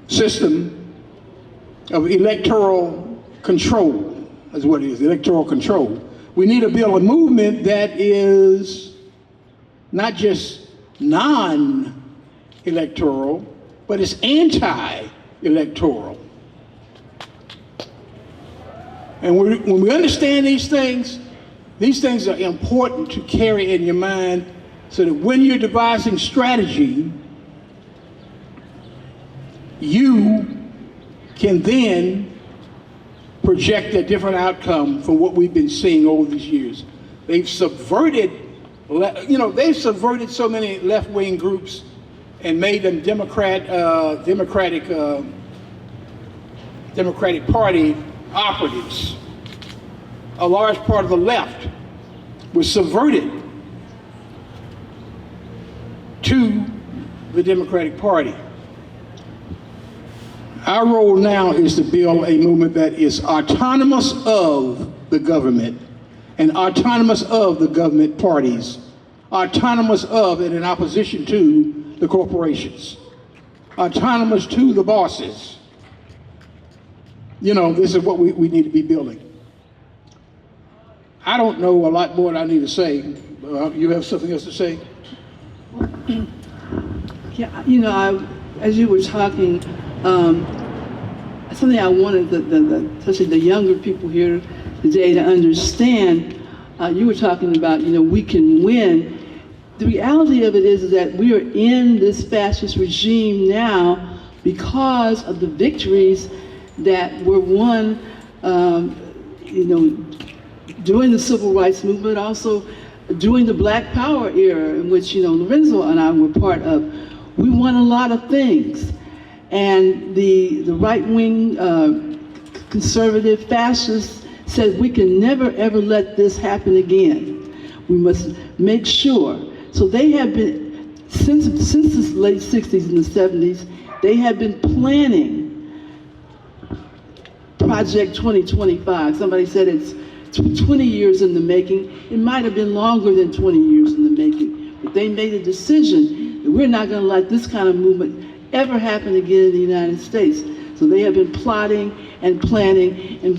system of electoral control, is what it is, electoral control. We need to build a movement that is not just non-electoral, but it's anti-electoral. And when we understand these things are important to carry in your mind so that when you're devising strategy, you can then project a different outcome from what we've been seeing over these years. They've subverted, they've subverted so many left-wing groups and made them Democratic Party operatives. A large part of the left was subverted to the Democratic Party. Our role now is to build a movement that is autonomous of the government and autonomous of the government parties, autonomous of and in opposition to the corporations, autonomous to the bosses. You know, this is what we need to be building. I don't know a lot more than I need to say. You have something else to say? Yeah, you know, as you were talking, something I wanted especially the younger people here today to understand, you were talking about, we can win. The reality of it is that we are in this fascist regime now because of the victories that were won, during the civil rights movement, also during the Black Power era, in which, Lorenzo and I were part of. We won a lot of things. And the right-wing conservative fascists said we can never ever let this happen again. We must make sure. So they have been, since the late 60s and the 70s, they have been planning Project 2025. Somebody said it's 20 years in the making. It might have been longer than 20 years in the making, but they made a decision that we're not going to let this kind of movement ever happen again in the United States. So they have been plotting and planning and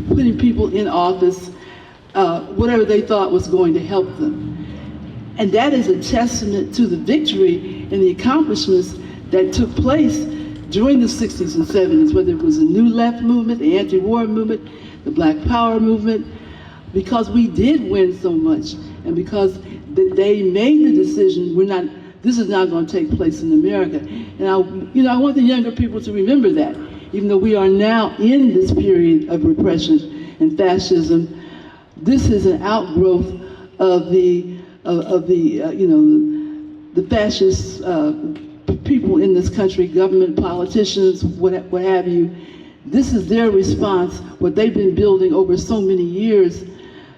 putting people in office, whatever they thought was going to help them. And that is a testament to the victory and the accomplishments that took place during the 60s and 70s, whether it was the New Left movement, the anti-war movement, the Black Power movement, because we did win so much, and because they made the decision, this is not going to take place in America. And I want the younger people to remember that, even though we are now in this period of repression and fascism, this is an outgrowth of the fascist people in this country, government, politicians, what have you. This is their response, what they've been building over so many years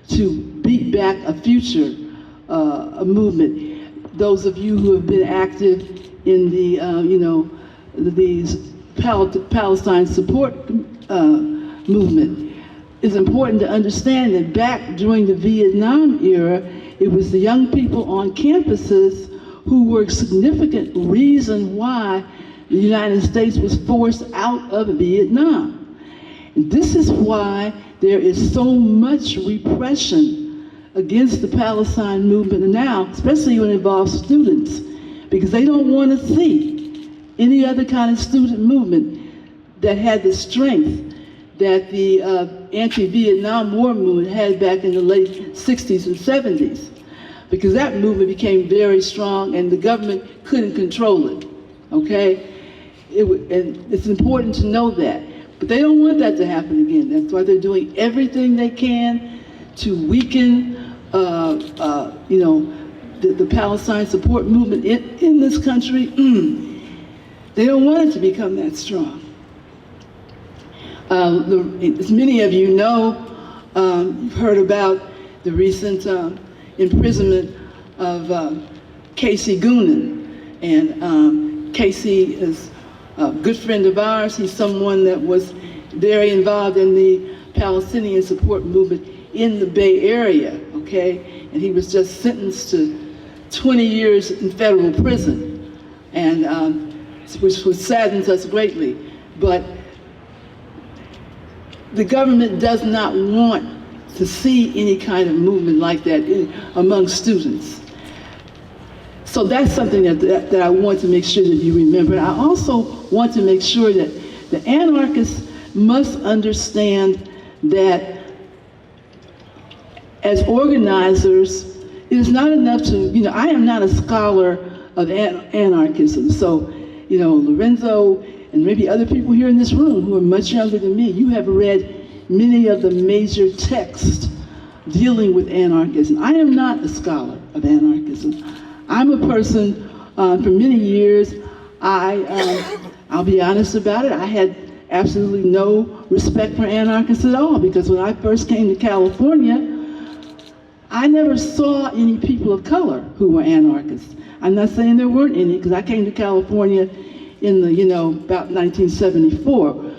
to beat back a future a movement. Those of you who have been active in the, these Palestine support movement, it's important to understand that back during the Vietnam era, it was the young people on campuses who were a significant reason why the United States was forced out of Vietnam. And this is why there is so much repression against the Palestine movement now, especially when it involves students, because they don't want to see any other kind of student movement that had the strength that the anti-Vietnam War movement had back in the late 60s and 70s, because that movement became very strong and the government couldn't control it, okay? And it's important to know that. But they don't want that to happen again. That's why they're doing everything they can to weaken, the Palestine support movement in this country. They don't want it to become that strong. As many of you know, you've heard about the recent imprisonment of Casey Goonan. And Casey is a good friend of ours. He's someone that was very involved in the Palestinian support movement in the Bay Area, okay? And he was just sentenced to 20 years in federal prison, and which saddens us greatly. But the government does not want to see any kind of movement like that among students. So that's something that I want to make sure that you remember. I also want to make sure that the anarchists must understand that as organizers, it is not enough to, I am not a scholar of anarchism. So, Lorenzo and maybe other people here in this room who are much younger than me, you have read many of the major texts dealing with anarchism. I am not a scholar of anarchism. I'm a person, for many years, I'll be honest about it, I had absolutely no respect for anarchists at all, because when I first came to California, I never saw any people of color who were anarchists. I'm not saying there weren't any, because I came to California in the, about 1974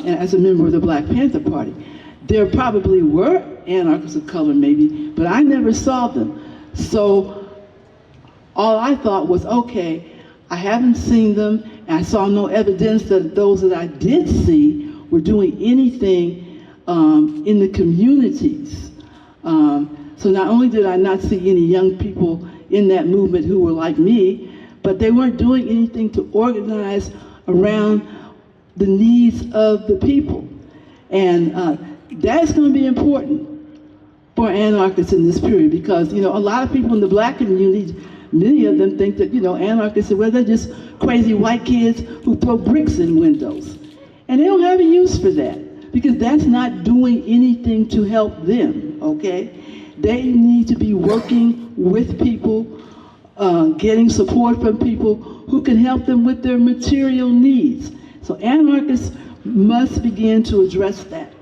as a member of the Black Panther Party. There probably were anarchists of color maybe, but I never saw them. So all I thought was, okay, I haven't seen them, and I saw no evidence that those that I did see were doing anything in the communities. So not only did I not see any young people in that movement who were like me, but they weren't doing anything to organize around the needs of the people. And that's going to be important for anarchists in this period, because a lot of people in the Black community, many of them think that anarchists, well, they're just crazy white kids who throw bricks in windows. And they don't have a use for that, because that's not doing anything to help them, okay? They need to be working with people, getting support from people who can help them with their material needs. So anarchists must begin to address that.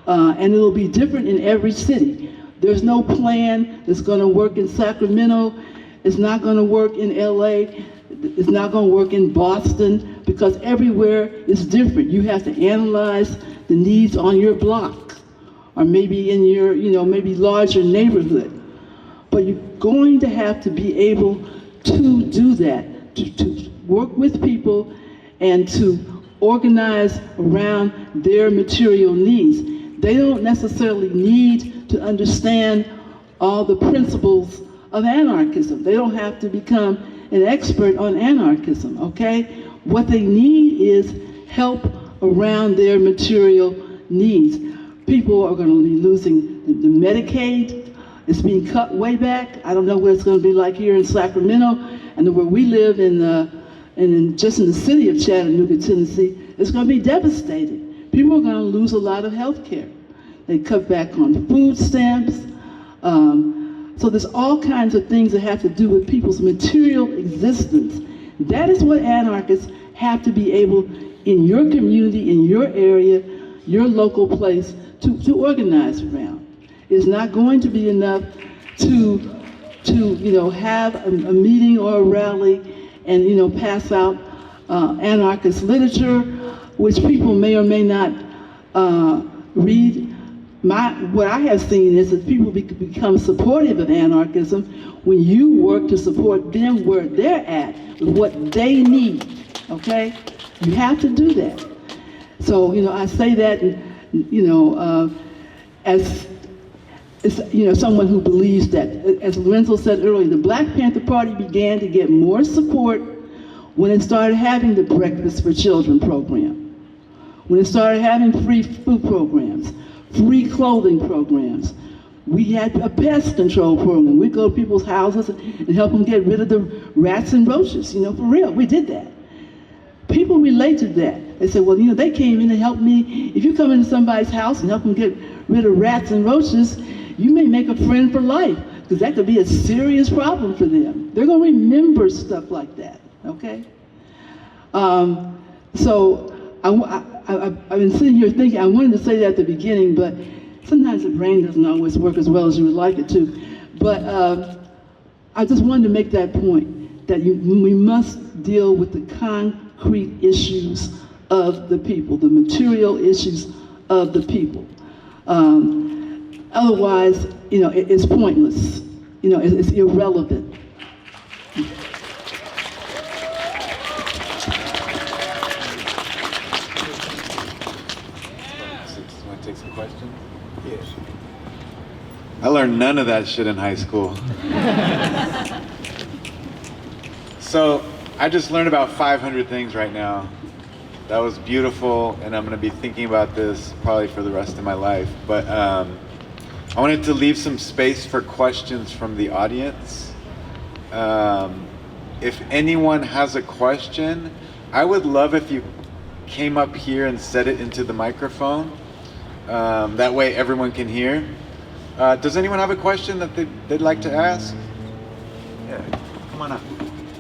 And it'll be different in every city. There's no plan that's gonna work in Sacramento. It's not gonna work in LA. It's not gonna work in Boston, because everywhere is different. You have to analyze the needs on your block, or maybe in your, maybe larger neighborhood. But you're going to have to be able to do that, to work with people and to organize around their material needs. They don't necessarily need to understand all the principles of anarchism. They don't have to become an expert on anarchism, okay? What they need is help around their material needs. People are going to be losing the Medicaid. It's being cut way back. I don't know what it's going to be like here in Sacramento, and where we live just in the city of Chattanooga, Tennessee. It's going to be devastating. People are going to lose a lot of health care. They cut back on food stamps. So there's all kinds of things that have to do with people's material existence. That is what anarchists have to be able, in your community, in your area, your local place, to organize around. It's not going to be enough to have a meeting or a rally and pass out anarchist literature, which people may or may not read. What I have seen is that people become supportive of anarchism when you work to support them where they're at, with what they need, okay? You have to do that. So, I say that, as someone who believes that, as Lorenzo said earlier, the Black Panther Party began to get more support when it started having the Breakfast for Children program, When they started having free food programs, free clothing programs, we had a pest control program. We'd go to people's houses and help them get rid of the rats and roaches, you know, for real, we did that. People relate to that. They said, well, you know, they came in and helped me. If you come into somebody's house and help them get rid of rats and roaches, you may make a friend for life, because that could be a serious problem for them. They're gonna remember stuff like that, okay? So I've been sitting here thinking, I wanted to say that at the beginning, but sometimes the brain doesn't always work as well as you would like it to. But I just wanted to make that point, that we must deal with the concrete issues of the people, the material issues of the people. Otherwise, you know, it's pointless. You know, it's irrelevant. Want to take some questions? Yes. I learned none of that shit in high school. So I just learned about 500 things right now. That was beautiful, and I'm going to be thinking about this probably for the rest of my life. But I wanted to leave some space for questions from the audience. If anyone has a question, I would love if you came up here and said it into the microphone. That way everyone can hear. Does anyone have a question that they'd like to ask? Yeah, come on up.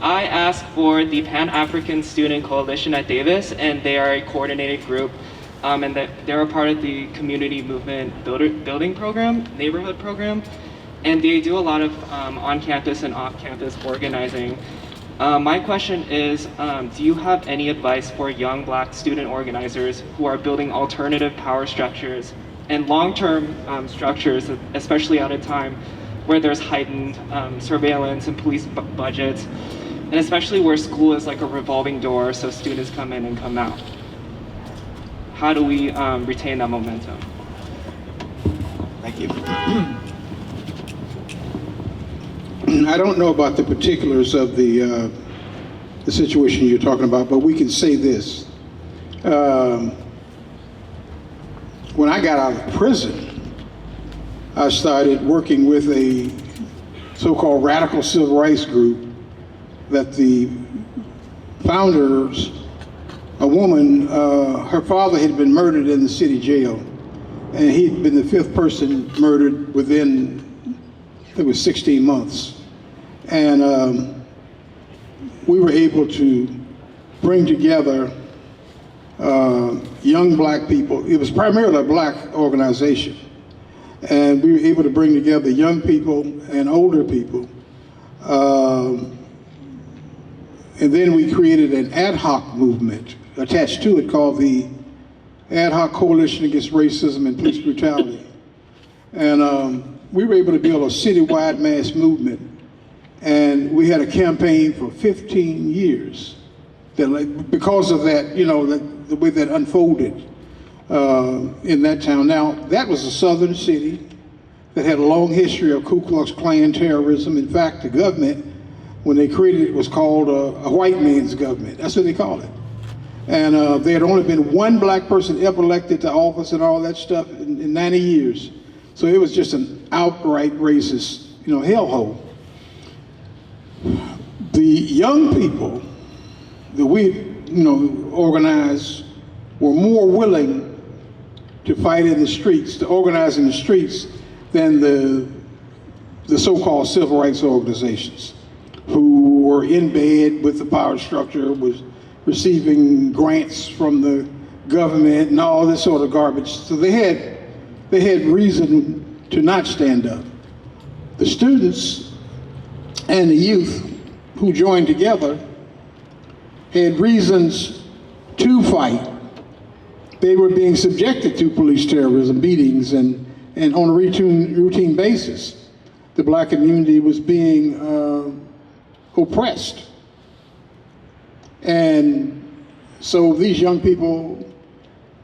I asked for the Pan-African Student Coalition at Davis, and they are a coordinated group, and they're a part of the Community Movement Building Program, neighborhood program, and they do a lot of on-campus and off-campus organizing. My question is, do you have any advice for young Black student organizers who are building alternative power structures and long-term structures, especially at a time where there's heightened surveillance and police budgets, and especially where school is like a revolving door, so students come in and come out? How do we retain that momentum? Thank you. I don't know about the particulars of the situation you're talking about, but we can say this. When I got out of prison, I started working with a so-called radical civil rights group that the founders, a woman, her father had been murdered in the city jail, and he'd been the 5th person murdered within, it was 16 months. And we were able to bring together young Black people. It was primarily a Black organization. And we were able to bring together young people and older people. And then we created an ad hoc movement attached to it called the Ad Hoc Coalition Against Racism and Police Brutality. And we were able to build a citywide mass movement. And we had a campaign for 15 years. That, because of that, you know, the way that unfolded in that town. Now, that was a southern city that had a long history of Ku Klux Klan terrorism. In fact, the government, when they created it, was called a white man's government. That's what they called it. And there had only been one Black person ever elected to office and all that stuff in 90 years. So it was just an outright racist, you know, hellhole. The young people that we, you know, organized were more willing to fight in the streets, to organize in the streets, than the so-called civil rights organizations, who were in bed with the power structure, was receiving grants from the government and all this sort of garbage. So they had reason to not stand up. The students and the youth who joined together had reasons to fight. They were being subjected to police terrorism, beatings, and on a routine basis. The Black community was being oppressed. And so these young people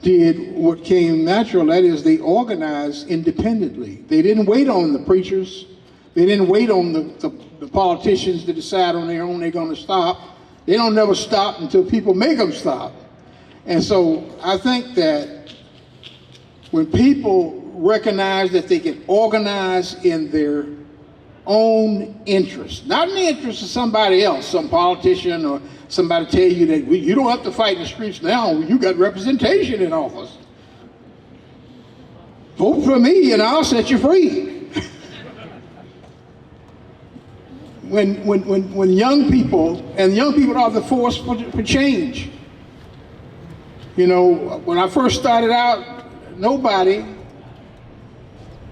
did what came natural, that is, they organized independently. They didn't wait on the preachers. They didn't wait on the politicians to decide on their own they're gonna stop. They don't never stop until people make them stop. And so I think that when people recognize that they can organize in their own interest, not in the interest of somebody else, some politician or somebody tell you that you don't have to fight in the streets now, you got representation in office. Vote for me and I'll set you free. When young people, and young people are the force for change. You know, when I first started out, nobody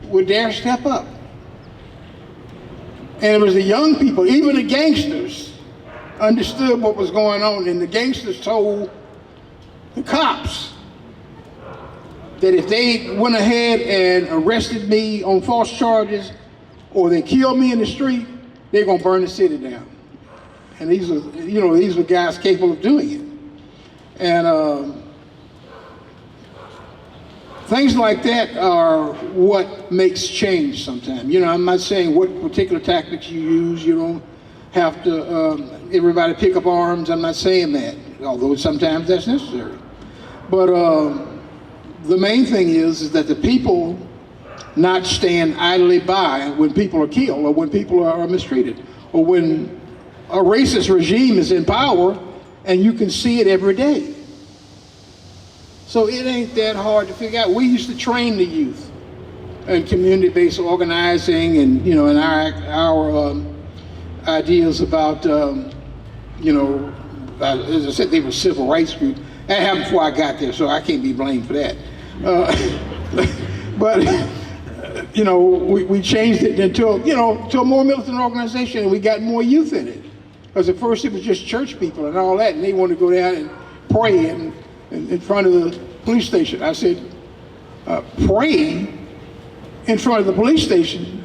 would dare step up. And it was the young people, even the gangsters, understood what was going on, and the gangsters told the cops that if they went ahead and arrested me on false charges or they killed me in the street, they're gonna burn the city down. And these were guys capable of doing it. And things like that are what makes change sometimes. You know, I'm not saying what particular tactics you use. You don't have to, everybody pick up arms. I'm not saying that, although sometimes that's necessary. But the main thing is that the people not stand idly by when people are killed or when people are mistreated or when a racist regime is in power and you can see it every day. So it ain't that hard to figure out. We used to train the youth in community-based organizing and, you know, and our ideas about, you know, as I said, they were civil rights groups. That happened before I got there, so I can't be blamed for that. But, you know, we changed it into, you know, to a more militant organization, and we got more youth in it. Because at first it was just church people and all that, and they wanted to go down and pray in front of the police station. I said, praying in front of the police station?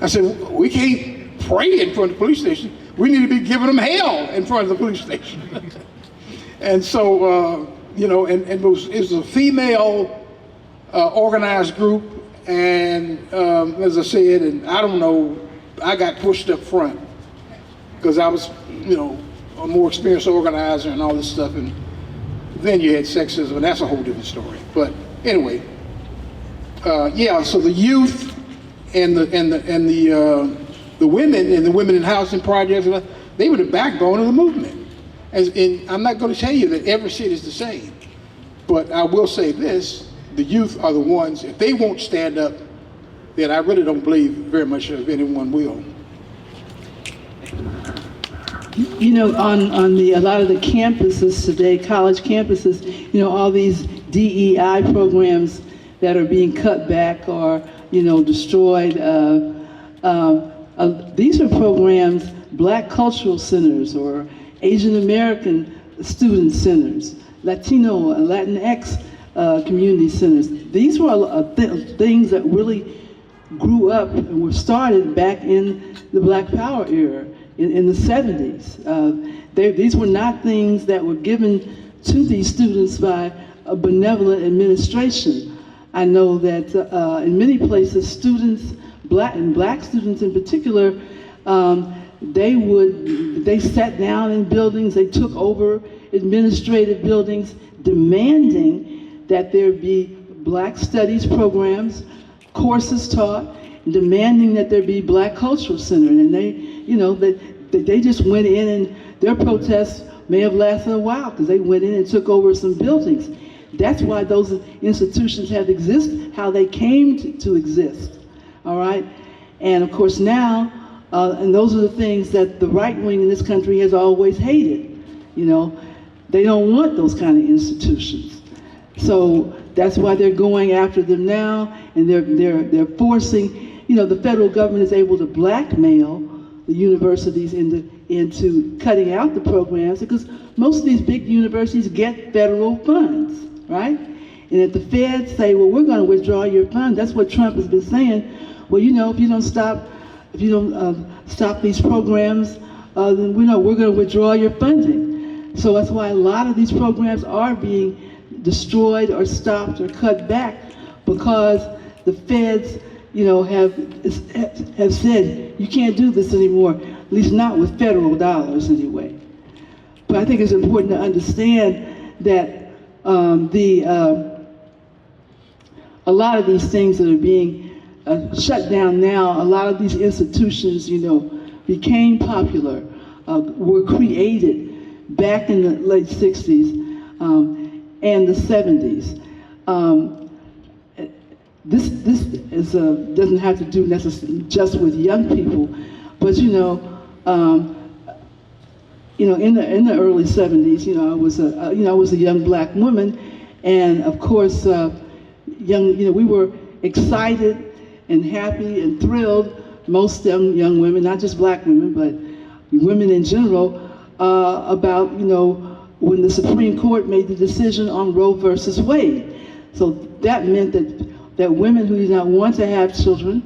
I said, we can't pray in front of the police station. We need to be giving them hell in front of the police station. And so, you know, and it was a female organized group, and as I said, and I don't know, I got pushed up front because I was, you know, a more experienced organizer and all this stuff, and then you had sexism, and that's a whole different story. But anyway, yeah. So the youth and the women and the women in housing projects, they were the backbone of the movement. And I'm not going to tell you that every city is the same, but I will say this: the youth are the ones. If they won't stand up, then I really don't believe very much of anyone will. You know, on a lot of the campuses today, college campuses, you know, all these DEI programs that are being cut back or, you know, destroyed. These are programs, Black cultural centers or Asian American student centers, Latino and Latinx community centers. These were things that really grew up and were started back in the Black Power era. In the 70s. These were not things that were given to these students by a benevolent administration. I know that in many places, students, black students in particular, they sat down in buildings, they took over administrative buildings, demanding that there be Black studies programs, courses taught, demanding that there be Black cultural center, and they, you know, they just went in, and their protests may have lasted a while because they went in and took over some buildings. That's why those institutions have existed, how they came to exist, all right? And of course now, and those are the things that the right wing in this country has always hated, you know? They don't want those kind of institutions. So that's why they're going after them now, and they're forcing, you know, the federal government is able to blackmail the universities into cutting out the programs because most of these big universities get federal funds, right? And if the feds say, well, we're going to withdraw your funds, that's what Trump has been saying. Well, you know, if you don't stop these programs, then we know we're going to withdraw your funding. So that's why a lot of these programs are being destroyed or stopped or cut back because the feds, you know, have said you can't do this anymore, at least not with federal dollars anyway. But I think it's important to understand that a lot of these things that are being shut down now, a lot of these institutions, you know, became popular, were created back in the late 60s and the 70s. This is doesn't have to do necessarily just with young people, but in the early 70s, I was a young black woman, and of course, we were excited and happy and thrilled. Most young women, not just black women, but women in general, about when the Supreme Court made the decision on Roe versus Wade. So that meant that women who did not want to have children,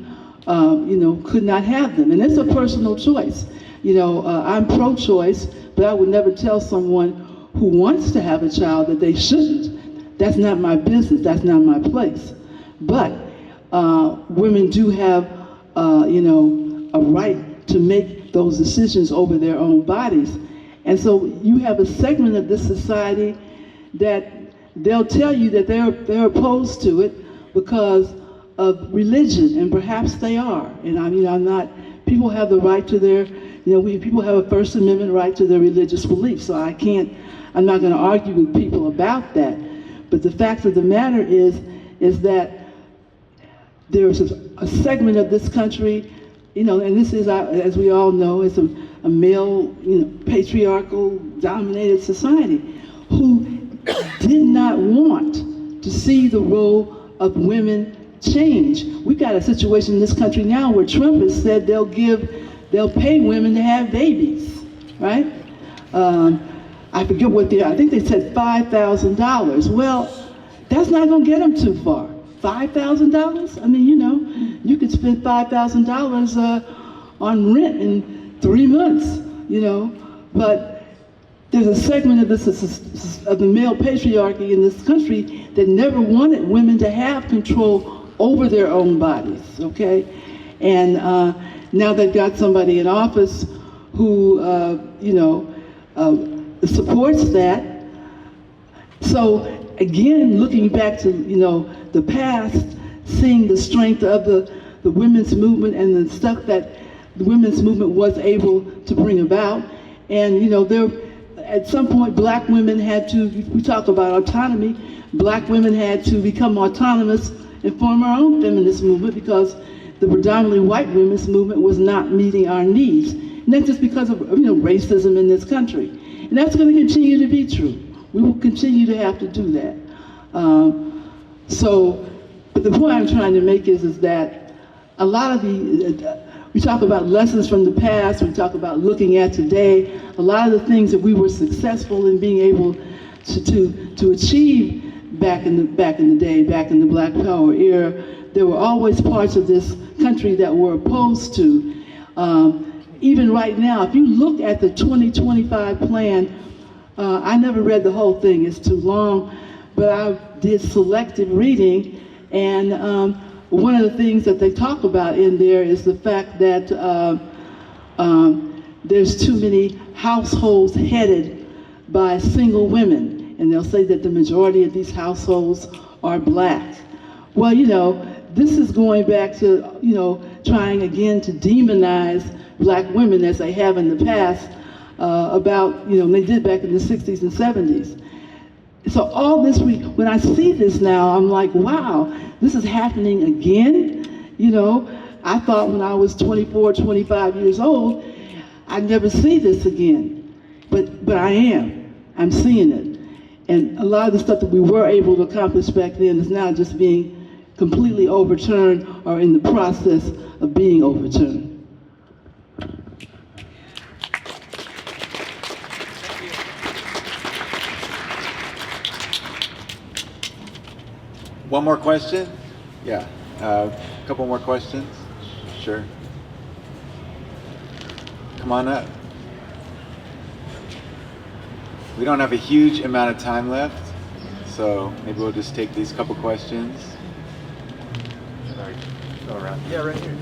could not have them. And it's a personal choice. I'm pro-choice, but I would never tell someone who wants to have a child that they shouldn't. That's not my business, that's not my place. But women do have, a right to make those decisions over their own bodies. And so you have a segment of this society that they'll tell you that they're opposed to it because of religion, and perhaps they are. And I'm not, people have the right to their, people have a First Amendment right to their religious beliefs, so I'm not gonna argue with people about that. But the fact of the matter is that there's a segment of this country, and this is, as we all know, it's a male, patriarchal dominated society who did not want to see the role of women change. We've got a situation in this country now where Trump has said they'll pay women to have babies, right? I forget I think they said $5,000. Well, that's not gonna get them too far. $5,000? I mean, you could spend $5,000 on rent in 3 months, but there's a segment of the male patriarchy in this country that never wanted women to have control over their own bodies, okay? And now they've got somebody in office who, supports that. So again, looking back to, the past, seeing the strength of the women's movement and the stuff that the women's movement was able to bring about. And, at some point, black women had to, we talk about autonomy, black women had to become autonomous and form our own feminist movement because the predominantly white women's movement was not meeting our needs. And that's just because of, racism in this country. And that's going to continue to be true. We will continue to have to do that. But the point I'm trying to make is that a lot of we talk about lessons from the past, we talk about looking at today, a lot of the things that we were successful in being able to achieve back in the day, back in the Black Power era, there were always parts of this country that were opposed to. Even right now, if you look at the 2025 plan, I never read the whole thing, it's too long, but I did selective reading, and one of the things that they talk about in there is the fact that there's too many households headed by single women, and they'll say that the majority of these households are black. Well, this is going back to, trying again to demonize black women as they have in the past, they did back in the 60s and 70s. So all this, when I see this now, I'm like, wow, this is happening again. I thought when I was 24, 25 years old, I'd never see this again. But I am. I'm seeing it. And a lot of the stuff that we were able to accomplish back then is now just being completely overturned or in the process of being overturned. One more question? Yeah, a couple more questions? Sure. Come on up. We don't have a huge amount of time left, so maybe we'll just take these couple questions. Sorry, go around. Yeah, right here.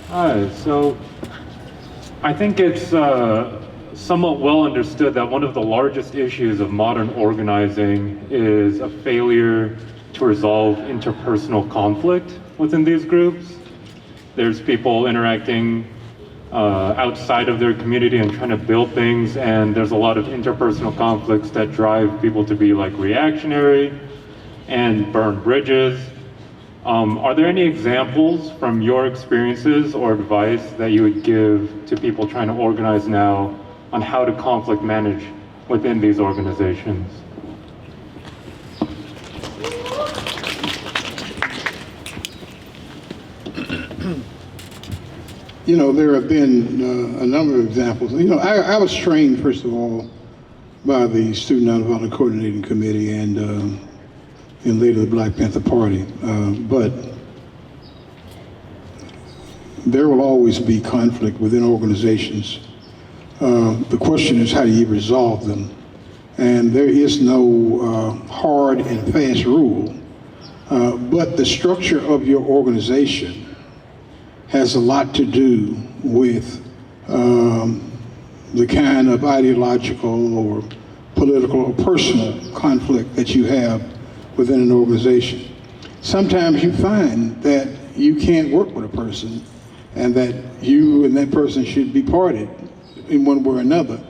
Hi, so I think it's somewhat well understood that one of the largest issues of modern organizing is a failure to resolve interpersonal conflict within these groups. There's people interacting outside of their community and trying to build things, and there's a lot of interpersonal conflicts that drive people to be like reactionary and burn bridges. Are there any examples from your experiences or advice that you would give to people trying to organize now on how to conflict manage within these organizations? You know, there have been a number of examples. You know, I was trained, first of all, by the Student Nonviolent Coordinating Committee and later the Black Panther Party. But there will always be conflict within organizations. The question is, how do you resolve them? And there is no hard and fast rule, but the structure of your organization has a lot to do with the kind of ideological or political or personal conflict that you have within an organization. Sometimes you find that you can't work with a person and that you and that person should be parted in one way or another.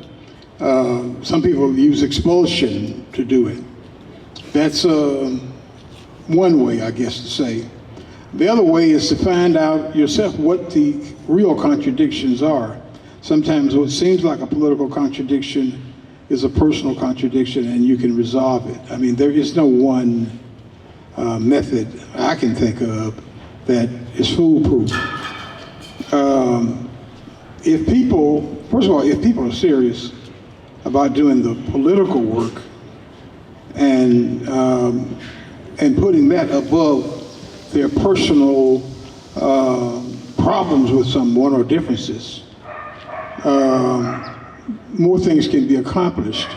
Some people use expulsion to do it. That's one way, I guess, to say. The other way is to find out yourself what the real contradictions are. Sometimes what seems like a political contradiction is a personal contradiction, and you can resolve it. I mean, there is no one method I can think of that is foolproof. If people, first of all, if people are serious about doing the political work and putting that above their personal problems with someone or differences, more things can be accomplished.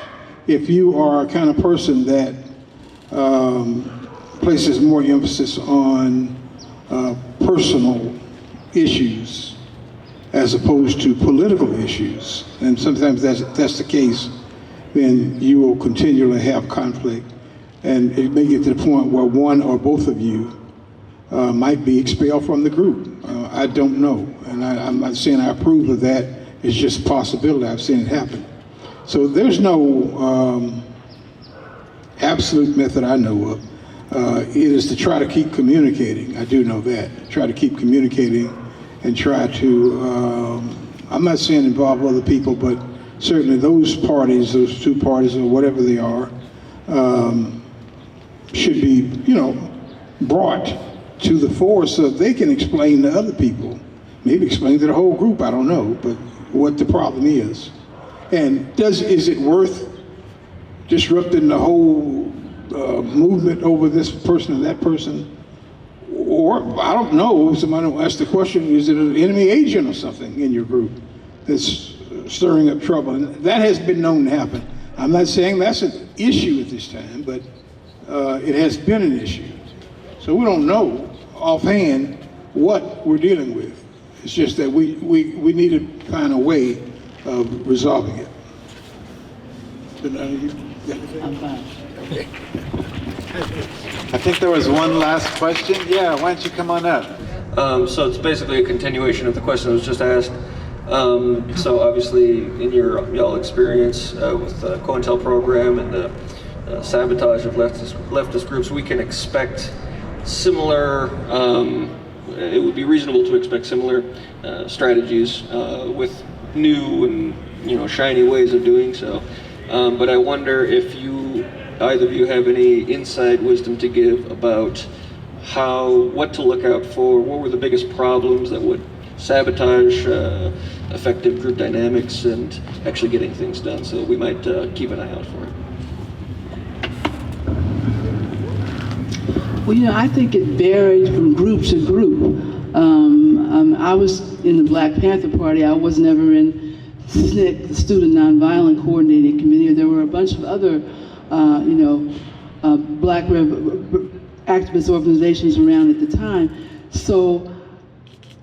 If you are a kind of person that places more emphasis on personal issues as opposed to political issues, and sometimes that's the case, then you will continually have conflict, and it may get to the point where one or both of you might be expelled from the group. I don't know, and I'm not saying I approve of that. It's just a possibility. I've seen it happen. So there's no absolute method I know of. It is to try to keep communicating. I do know that. Try to keep communicating and try to, I'm not saying involve other people, but certainly those parties, those two parties or whatever they are, should be, you know, brought to the fore so they can explain to other people, maybe explain to the whole group, I don't know, but what the problem is. And is it worth disrupting the whole movement over this person or that person? Or, I don't know, somebody will ask the question, is it an enemy agent or something in your group that's stirring up trouble? And that has been known to happen. I'm not saying that's an issue at this time, but it has been an issue. So we don't know offhand what we're dealing with. It's just that we need to find a way of resolving it. I'm fine. Okay. I think there was one last question. Yeah, why don't you come on up? So it's basically a continuation of the question that was just asked. So obviously, in y'all experience with the COINTEL program and the sabotage of leftist groups, we can expect similar. It would be reasonable to expect similar strategies with new and shiny ways of doing so. But I wonder if either of you have any inside wisdom to give about what to look out for. What were the biggest problems that would sabotage effective group dynamics and actually getting things done? So we might keep an eye out for it. Well, I think it varies from group to group. I was in the Black Panther Party. I was never in SNCC, the Student Nonviolent Coordinating Committee. There were a bunch of other, Black activist organizations around at the time. So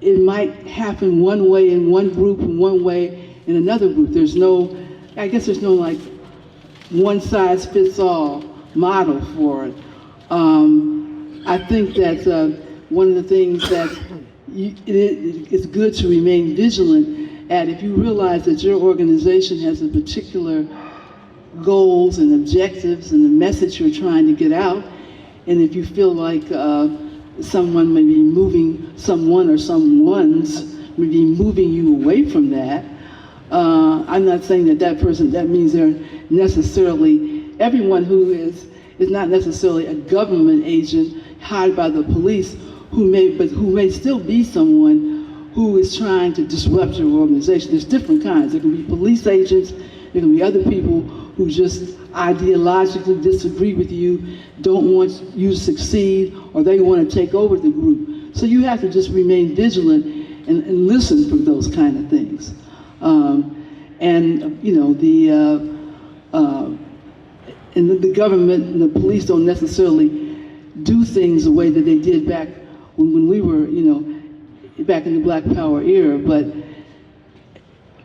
it might happen one way in one group and one way in another group. There's no, I guess there's no like one size fits all model for it. I think that one of the things that it's good to remain vigilant at, if you realize that your organization has a particular goals and objectives and the message you're trying to get out, and if you feel like someone may be moving, someone or someone's may be moving you away from that, I'm not saying that that person, that means they're necessarily, everyone who is not necessarily a government agent hired by the police, who may still be someone who is trying to disrupt your organization. There's different kinds. There can be police agents, there can be other people who just ideologically disagree with you, don't want you to succeed, or they want to take over the group. So you have to just remain vigilant and listen for those kind of things. And you know, the government and the police don't necessarily do things the way that they did back when we were, you know, back in the Black Power era. But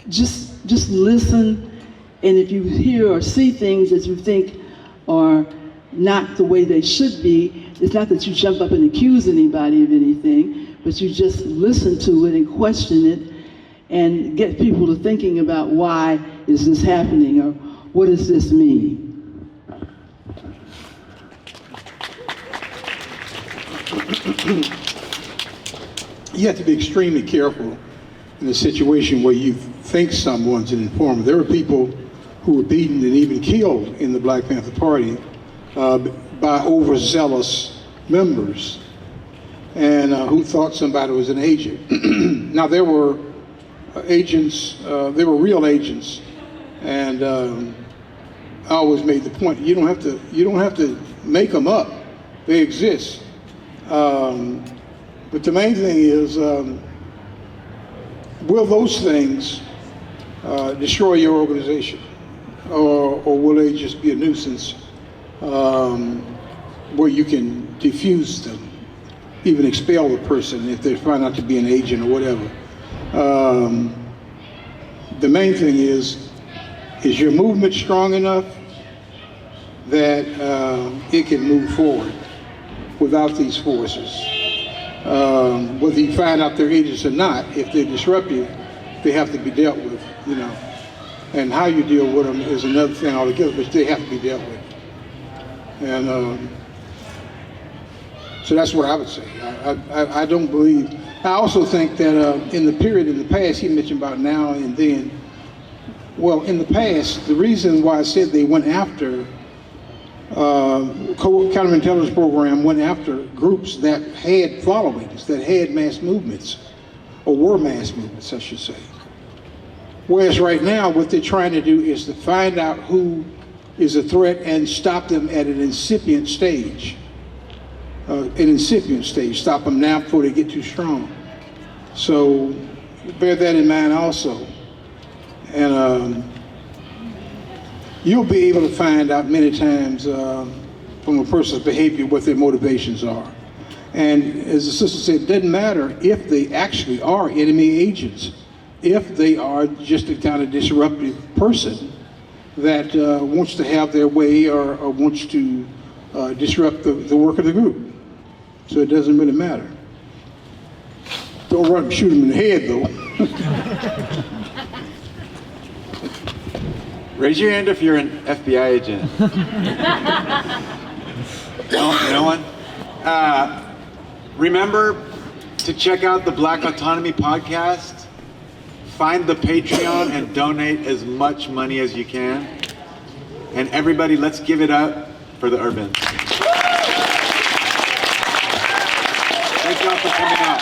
just listen, and if you hear or see things that you think are not the way they should be, it's not that you jump up and accuse anybody of anything, but you just listen to it and question it and get people to thinking about why is this happening, or what does this mean? You have to be extremely careful in a situation where you think someone's an informer. There were people who were beaten and even killed in the Black Panther Party by overzealous members, and who thought somebody was an agent. Now there were agents, they were real agents, and I always made the point: you don't have to make them up; they exist. But the main thing is, will those things destroy your organization, or will they just be a nuisance where you can diffuse them, even expel the person if they find out to be an agent or whatever? The main thing is your movement strong enough that it can move forward without these forces? Whether you find out they're agents or not, if they're disruptive, they have to be dealt with, you know. And how you deal with them is another thing altogether, but they have to be dealt with. And so that's what I would say. I don't believe. I also think that in the period in the past, he mentioned about now and then. Well, in the past, the reason why I said they went after counterintelligence program went after groups that had followings, that had mass movements, or were mass movements, I should say. Whereas right now, what they're trying to do is to find out who is a threat and stop them at an incipient stage. Stop them now before they get too strong. So bear that in mind also. And you'll be able to find out many times from a person's behavior what their motivations are. And as the sister said, it doesn't matter if they actually are enemy agents, if they are just a kind of disruptive person that wants to have their way or wants to disrupt the work of the group. So it doesn't really matter. Don't run and shoot them in the head though. Raise your hand if you're an FBI agent. No one? Remember to check out the Black Autonomy podcast. Find the Patreon and donate as much money as you can. And everybody, let's give it up for the Ervins. Thank y'all for coming out.